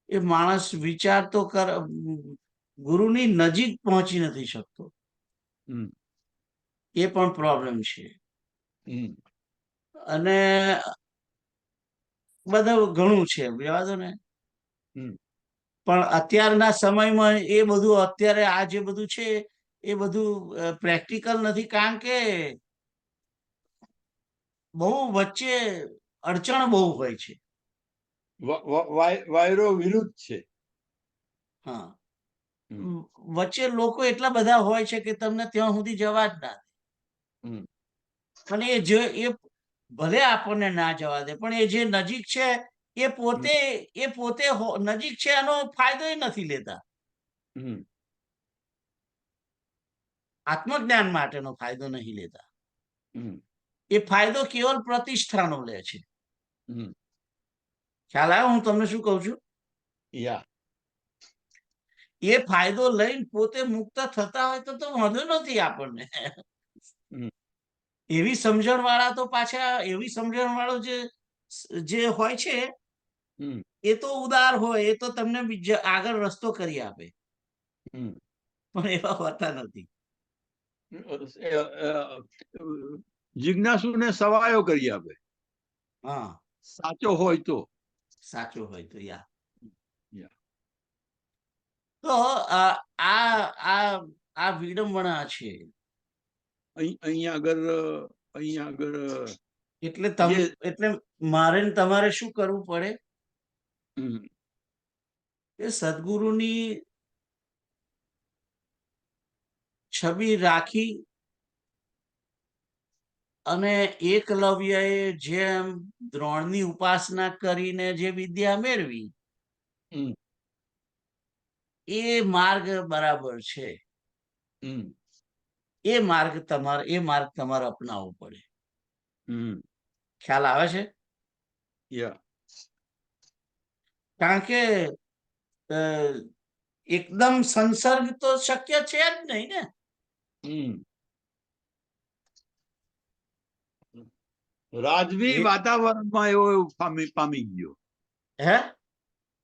એ માણસ વિચાર તો ગુરુની નજીક પહોંચી નથી શકતો. એ પણ પ્રોબ્લેમ છે. અને બધું ઘણું છે, જવા દો ને. પણ અત્યારના સમયમાં એ બધું, અત્યારે આ જે બધું છે એ બધું પ્રેક્ટિકલ નથી. કારણ કે બહુ વચ્ચે અડચણ બહુ હોય છે. વાયરો વિરુદ્ધ છે. હા, વચ્ચે લોકો એટલા બધા હોય છે કે તમને ત્યાં સુધી જવા જ ના દે. અને એ ભલે આપણને ના જવા દે, પણ એ જે નજીક છે એ પોતે નજીક છે એનો ફાયદો નથી લેતા. આત્મજ્ઞાન માટેનો ફાયદો નહીં લેતા. એ ફાયદો કેવલ પ્રતિષ્ઠાનો લે છે. ખ્યાલ આવ્યો હું તમને શું કહું છું? એ ફાયદો લઈને પોતે મુક્ત થતા હોય તો વાંધો નથી આપણને. એવી સમજણ વાળા તો પાછા એવી સમજણ વાળો જે હોય છે એ તો ઉદાર હોય, એ તો તમને આગળ રસ્તો કરી આપે, પણ એવા હોતા નથી. જિજ્ઞાસુને સવાયો કરી આપે. હા, સાચો હોય તો. સાચો હોય તો. તો આ વિડંબણા છે. અહીંયા આગળ એટલે મારે તમારે શું કરવું પડે કે સદગુરુની છબી રાખી અને એકલવ્યએ જેમ દ્રોણની ઉપાસના કરીને જે વિદ્યા મેળવી એ માર્ગ બરાબર છે. એ માર્ગ તમારે અપનાવવો પડે. ખ્યાલ આવે છે? કારણ કે એકદમ સંસર્ગ તો શક્ય છે જ નહીં ને. રાજવી વાતાવરણમાં એવો પામી ગયો. હે?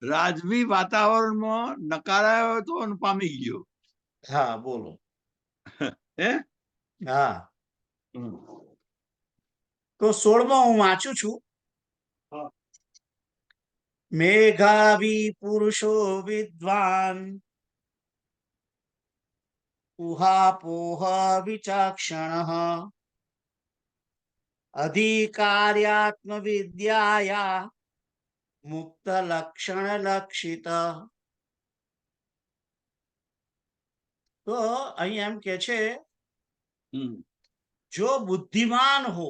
રાજવી વાતાવરણમાં નકારાયો હતો અને પામી ગયો. હા, બોલો. હે? હા. તો 16 હું વાંચું છું. મેઘાવી પુરુષો વિદ્વાન ઉહાપોહ વિચક્ષણ અધિકાર્યાત્મ વિદ્યાયા મુક્ત લક્ષણ લક્ષિત. તો અહીં એમ કે છે જો बुद्धिमान हो,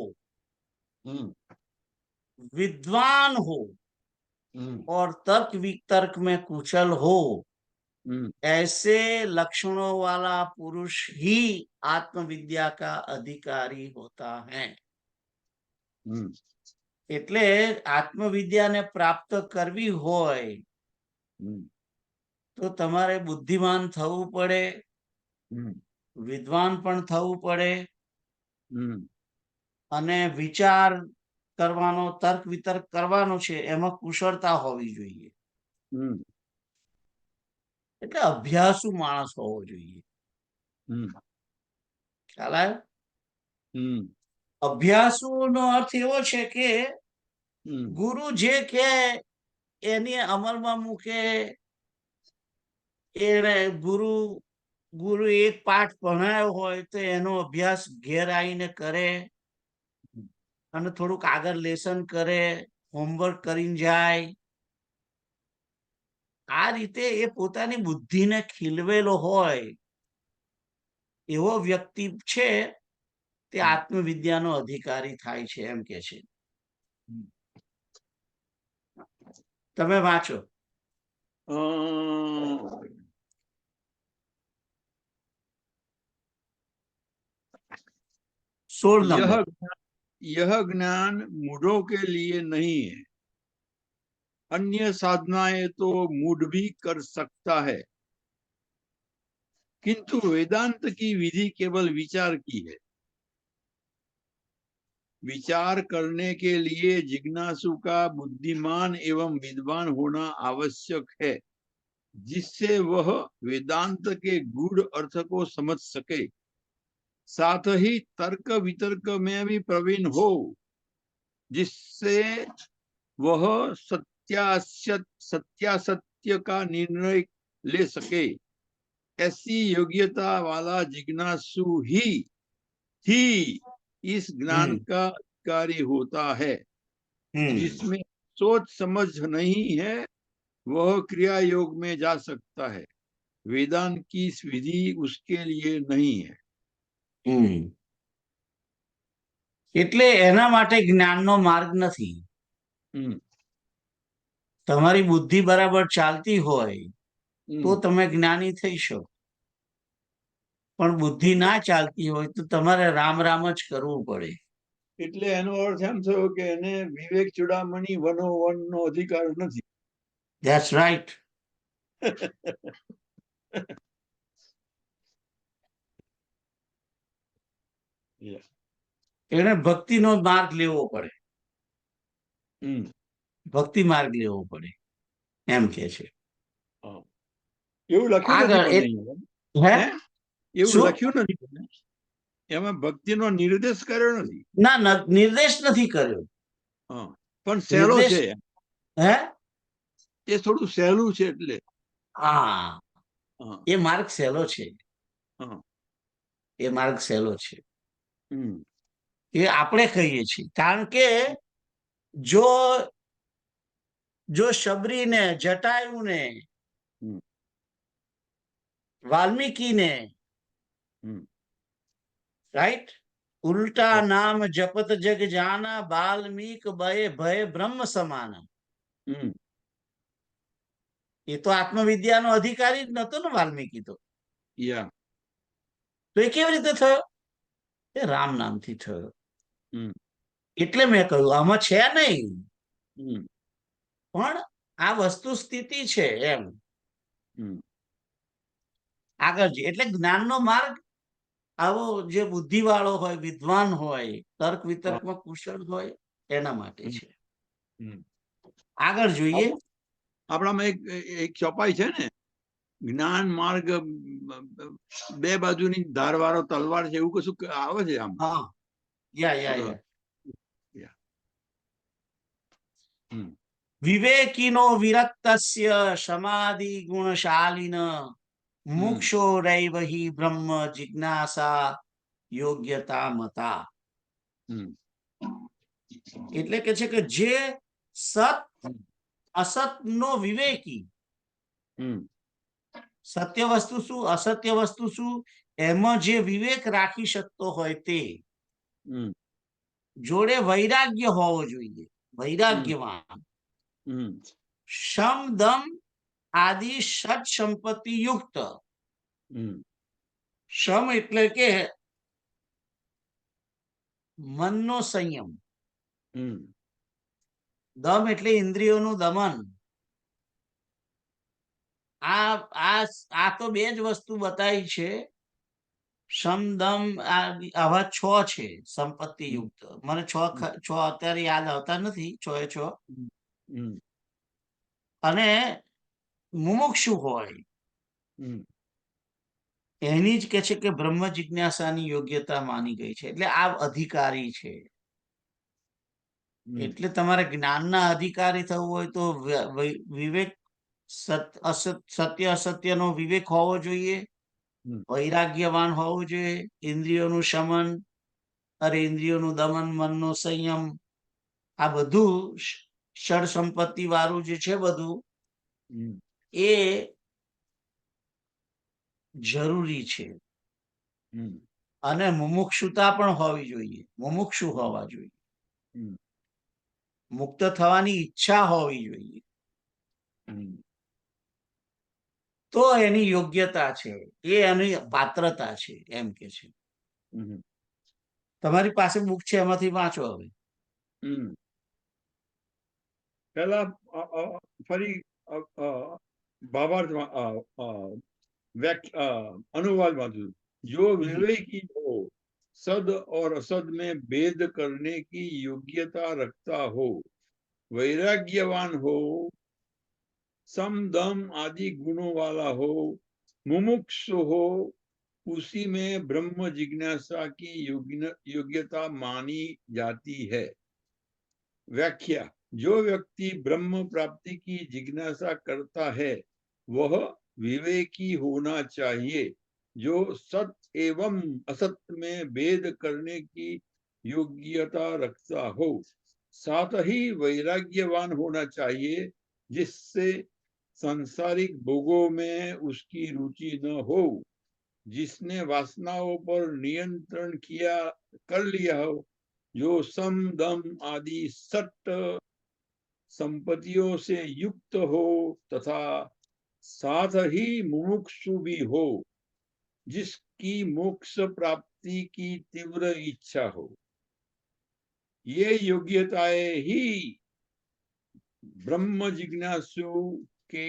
विद्वान हो और तर्क वितर्क में कुशल हो, ऐसे लक्षणों वाला पुरुष ही आत्मविद्या का अधिकारी होता है. એટલે આત્મવિદ્યાને પ્રાપ્ત કરવી હોય તો તમારે બુદ્ધિમાન થવું પડે, વિદ્વાન પણ થવું પડે અને વિચાર કરવાનો, તર્ક વિતર્ક કરવાનો છે એમાં કુશળતા હોવી જોઈએ. એટલે અભ્યાસુ માણસ હોવો જોઈએ. ખ્યાલ આવ્યો? અભ્યાસુ નો અર્થ એવો છે કે ગુરુ જે કે એની અમલમાં મૂકે. એને ગુરુ એક પાઠ ભણાયો હોય તો એનો અભ્યાસ ઘેર આવીને કરે અને થોડુંક આગળ લેસન કરે, હોમવર્ક કરીને જાય. આ રીતે એ પોતાની બુદ્ધિને ખીલવેલો હોય એવો વ્યક્તિ છે તે આત્મવિદ્યાનો અધિકારી થાય છે એમ કે છે. તમે વાંચો. 16 नंबर. यह ज्ञान मूढ़ों के लिए नहीं है, अन्य साधनाएं तो मूढ़ भी कर सकता है, किंतु वेदांत की विधि केवल विचार की है. विचार करने के लिए जिज्ञासु का बुद्धिमान एवं विद्वान होना आवश्यक है, जिससे वह वेदांत के गूढ़ अर्थ को समझ सके, साथ ही तर्क वितर्क में भी प्रवीण हो, जिससे वह सत्यासत्य का निर्णय ले सके. ऐसी योग्यता वाला जिज्ञासु ही इस ज्ञान का अधिकारी होता है. जिसमें सोच समझ नहीं है वह क्रिया योग में जा सकता है. वेदांत की विधि उसके लिए नहीं है. એટલે એના માટે જ્ઞાનનો માર્ગ નથી. હમ તમારી બુદ્ધિ બરાબર ચાલતી હોય તો હમ તમે જ્ઞાની થઈ શકો, પણ બુદ્ધિ ના ચાલતી હોય તો તમારે રામ રામ જ કરવું પડે. એટલે એનો અર્થ એમ થયો કે એને વિવેક ચૂડામણી 101 નો અધિકાર નથી. That's right. એને ભક્તિનો માર્ગ લેવો પડે, ભક્તિ માર્ગ લેવો પડે એમ કે છે. એવું લખ્યું નથી આગળ પણ હે હે એવું શું? લખ્યું નથી પણ એમાં ભક્તિનો નિર્દેશ કર્યો નથી. ના, નિર્દેશ નથી કર્યો. પણ સહેલો નિર્દેશ છે, હે એ થોડું સહેલું છે એટલે. હા, હા, એ માર્ગ સહેલો છે, હા, એ માર્ગ સહેલો છે, હમ, એ આપણે કહીએ છીએ. કારણ કે જો જો શબરીને, જટાયુને, હમ, વાલ્મીકીને, હમ, રાઈટ, ઉલ્ટા હા, નામ જપત જગ જાના, બાલ્મીક ભય ભય બ્રહ્મ સમાના. હમ, એ તો આત્મવિદ્યાનો અધિકારી જ નતો ને વાલ્મીકી તો. યા, તો એ કેવી રીતે થયો? એ રામ નામથી થયો. હમ, એટલે મેં કહ્યું આમાં છે નહીં, હમ, પણ આ વસ્તુ સ્થિતિ છે એમ. હમ, આગળ એટલે જ્ઞાનનો માર્ગ આવો જે બુદ્ધિ વાળો હોય, વિદ્વાન હોય, તર્ક હા, વિતર્કમાં કુશળ હોય એના માટે હમ, છે. હમ. આગળ જોઈએ. આપણામાં એક ચોપાઈ છે ને, જ્ઞાન માર્ગ બે બાજુની ધારવાળો તલવાર છે, એવું કશું આવે છે આમ. હા, યા હમ, વિવેકીનો વિરક્તસ્ય સમાધિ ગુણશાલિન હમ, મુક્ષો રૈવ હિ બ્રહ્મ જિજ્ઞાસા યોગ્યતા મતા. હમ, એટલે કે છે કે જે સત અસત નો વિવેકી, હમ, સત્ય વસ્તુ શું, અસત્ય વસ્તુ શું, એમાં જે વિવેક રાખી શકતો હોય તે હમ, જોડે વૈરાગ્ય હોવો જોઈએ, હમ, વૈરાગ્યવાન, હમ, શમ દમ આદિ ષટ સંપત્તિ યુક્ત. હમ, શમ એટલે કે મનનો સંયમ, હમ, દમ એટલે ઇન્દ્રિયોનું દમન. આ તો બે જ વસ્તુ બતાવી છે. સમદમ આવા છ છે સંપત્તિ યુક્ત. મને છ અત્યારે યાદ આવતા નથી, છ એ છ. હમ, અને મુમુક્ષુ હોય હમ, એની જ કે છે કે બ્રહ્મ જિજ્ઞાસાની યોગ્યતા માની ગઈ છે, એટલે આ અધિકારી છે. હમ, એટલે તમારે જ્ઞાનના અધિકારી થવું હોય તો વિવેક, સત્ય અસત્યનો વિવેક હોવો જોઈએ, હમ, વૈરાગ્યવાન હોવું જોઈએ, ઇન્દ્રિયોનું શમન, ઇન્દ્રિયોનું દમન, મનનો સંયમ, આ બધું ષડ સંપત્તિ વાળું જે છે બધું હમ, એ જરૂરી છે. હમ, અને મુમુક્ષુતા પણ હોવી જોઈએ, મુમુક્ષુ હોવા જોઈએ, હમ, મુક્ત થવાની ઈચ્છા હોવી જોઈએ, હમ, તો એની યોગ્યતા છે, એ એની પાત્રતા છે એમ કે છે. હમ, તમારી પાસે બુક છે, એમાંથી વાંચો હવે. હમ. પહેલા ફરી भावार्थ अनुवाद वाचू। जो विवेकी हो, सद और असद में भेद करने की योग्यता रखता हो, वैराग्यवान हो, सम दम आदि गुणों वाला हो, मुमुक्षु हो, उसी में ब्रह्म जिज्ञासा की योग्यता मानी जाती है। व्याख्या: जो व्यक्ति ब्रह्म प्राप्ति की जिज्ञासा करता है वह विवेकी होना चाहिए। जो सत एवं असत में भेद करने की योग्यता रखता हो, साथ ही वैराग्यवान होना चाहिए, जिससे सांसारिक भोगों में उसकी रुचि न हो, जिसने वासनाओं पर नियंत्रण कर लिया हो जो सम दम आदि सट संपत्तियों से युक्त हो तथा साथ ही मुमुक्षु भी हो, जिसकी मोक्ष प्राप्ति की तीव्र इच्छा हो। ये योग्यताएं ही ब्रह्म जिज्ञासु के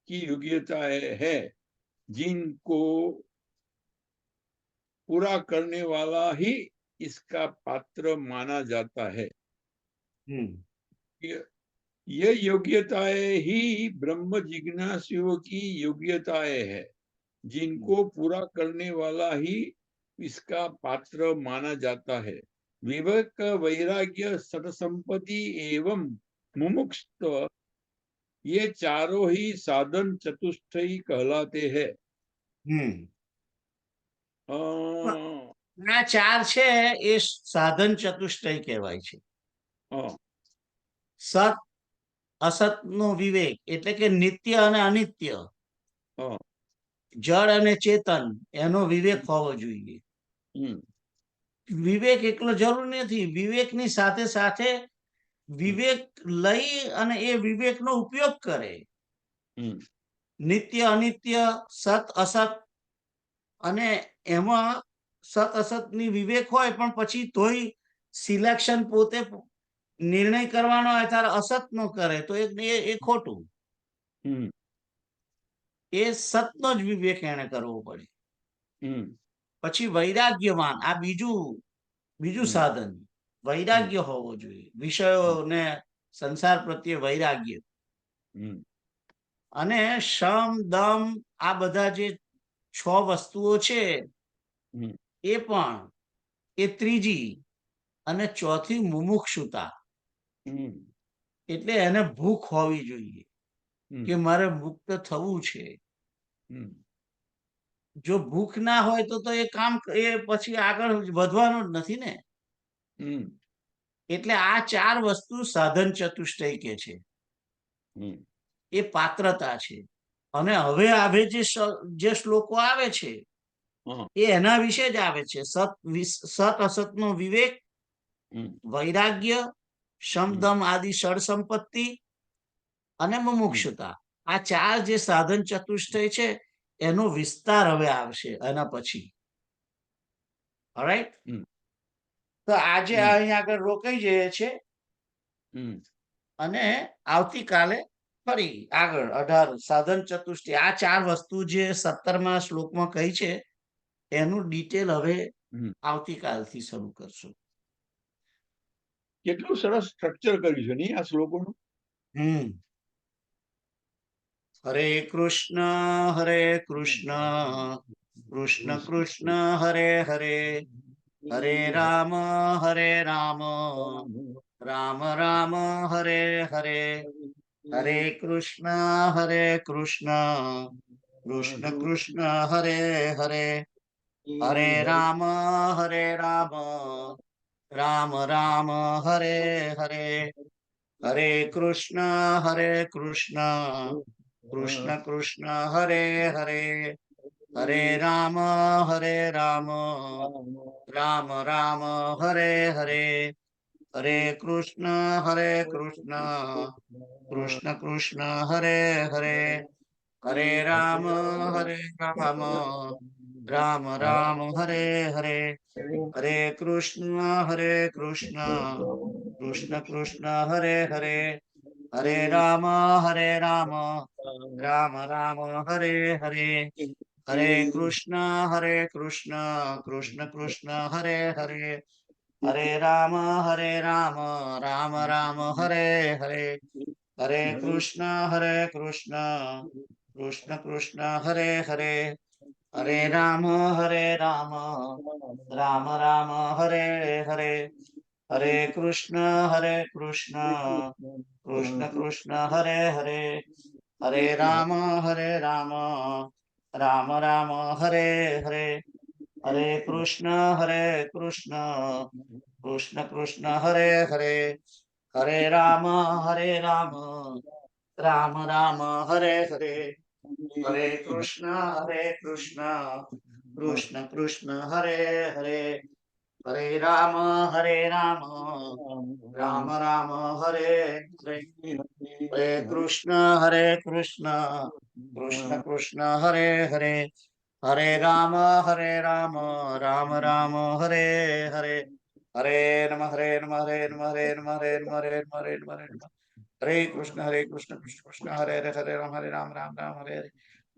की योग्यताएं है, जिनको पूरा करने वाला ही इसका पात्र माना जाता है। ये योग्यताएं ही ब्रह्म जिज्ञासुओं की योग्यताएं है, जिनको पूरा करने वाला ही इसका पात्र माना जाता है। विवेक, वैराग्य, सत्संपत्ति एवं मुमुक्षुत्व, ये चारों ही साधन चतुष्टयी कहलाते हैं। આ ચાર છે એ સાધન ચતુષ્ટય કહેવાય છે. સત અસત નો વિવેક એટલે કે નિત્ય અને અનિત્ય, જળ અને ચેતન એનો વિવેક હોવો જોઈએ. વિવેક એકલો જરૂર નથી, વિવેકની સાથે સાથે વિવેક લઈ અને એ વિવેકનો ઉપયોગ કરે. નિત્ય અનિત્ય, સત અસત, અને એમાં સત અસતની વિવેક હોય પણ પછી તોય સિલેક્શન પોતે નિર્ણય કરવાનો હોય ત્યારે અસત નો કરે તો એ ખોટું. એ સતનો જ વિવેક એને કરવો પડે. પછી વૈરાગ્યવાન, આ બીજું સાધન વૈરાગ્ય હોવો જોઈએ, વિષયોને સંસાર પ્રત્યે વૈરાગ્ય. અને શમ દમ આ બધા જે 6 વસ્તુઓ છે એ પણ એ ત્રીજી, અને ચોથી મુમુક્ષુતા, એટલે એને ભૂખ હોવી જોઈએ કે મારે મુક્ત થવું છે. જો ભૂખ ના હોય તો એ કામ એ પછી આગળ વધવાનું જ નથી ને. એટલે આ 4 વસ્તુ સાધન ચતુષ્ટય કે છે, એ પાત્રતા છે. અને હવે જે શ્લોકો આવે છે એ એના વિશે જ આવે છે. સત અસત નો વિવેક, વૈરાગ્ય, શમદમ આદિ ષડ સંપત્તિ અને મુમુક્ષુતા, આ 4 જે સાધન ચતુષ્ટય છે એનો વિસ્તાર હવે આવશે એના પછી. ઓલરાઈટ, તો આજે અહીં આગળ રોકાઈ જઈએ છે અને આવતીકાલે ફરી આગળ 18 સાધન ચતુષ્ટય, આ 4 વસ્તુ જે 17મા શ્લોકમાં કહી છે એનું ડિટેલ હવે આવતીકાલથી શરૂ કરશું. કેટલું સરસ સ્ટ્રક્ચર કર્યું છે નહીં આ શ્લોકોનું. હરે કૃષ્ણ કૃષ્ણ કૃષ્ણ હરે હરે, હરે રામ રામ રામ હરે હરે, હરે કૃષ્ણ કૃષ્ણ કૃષ્ણ હરે હરે, હરે રામ રામ રામ હરે હરે, હરે કૃષ્ણ કૃષ્ણ કૃષ્ણ હરે હરે, હરે રામ રામ રામ હરે હરે, હરે કૃષ્ણ કૃષ્ણ કૃષ્ણ હરે હરે, હરે રામ રામ રામ હરે હરે, હરે કૃષ્ણ કૃષ્ણ કૃષ્ણ હરે હરે, હરે રામ રામ રામ હરે હરે, હરે કૃષ્ણ કૃષ્ણ કૃષ્ણ હરે હરે, હરે રામ રામ રામ હરે હરે, હરે કૃષ્ણ કૃષ્ણ કૃષ્ણ હરે હરે, હરે રામ રામ રામ હરે હરે, હરે કૃષ્ણ કૃષ્ણ કૃષ્ણ હરે હરે, હરે રામ રામ રામ હરે હરે, હરે કૃષ્ણ કૃષ્ણ કૃષ્ણ હરે હરે, હરે રામ રામ રામ હરે હરે, હરે કૃષ્ણ કૃષ્ણ કૃષ્ણ હરે હરે, हरे राम राम राम हरे हरे, हरे कृष्ण कृष्ण कृष्ण हरे हरे, हरे राम राम राम हरे हरे, हरे नम हरे नम हरे नम हरे नम हरे नम हरे नम हरे नम हरे नम, हरे कृष्ण कृष्ण कृष्ण हरे हरे, हरे राम राम हरे हरे,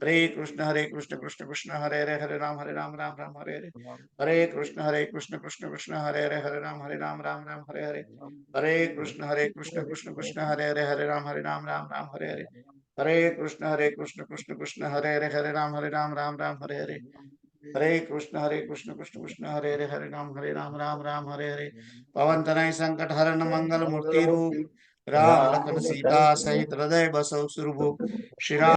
हरे कृष्ण कृष्ण हरे हरे राम राम हरे हरे, हरे कृष्ण कृष्ण हरे राम हरे हरे, हरे कृष्ण कृष्ण हरे राम हरे हरे, हरे कृष्ण कृष्ण हरे राम हरे हरे, हरे कृष्ण कृष्ण हरे राम हरे हरे, पवन तनय संकट हरण मंगल मूर्ति रूप, राम लखन सीता सहित हृदय बसौ सुरभूप, श्री राम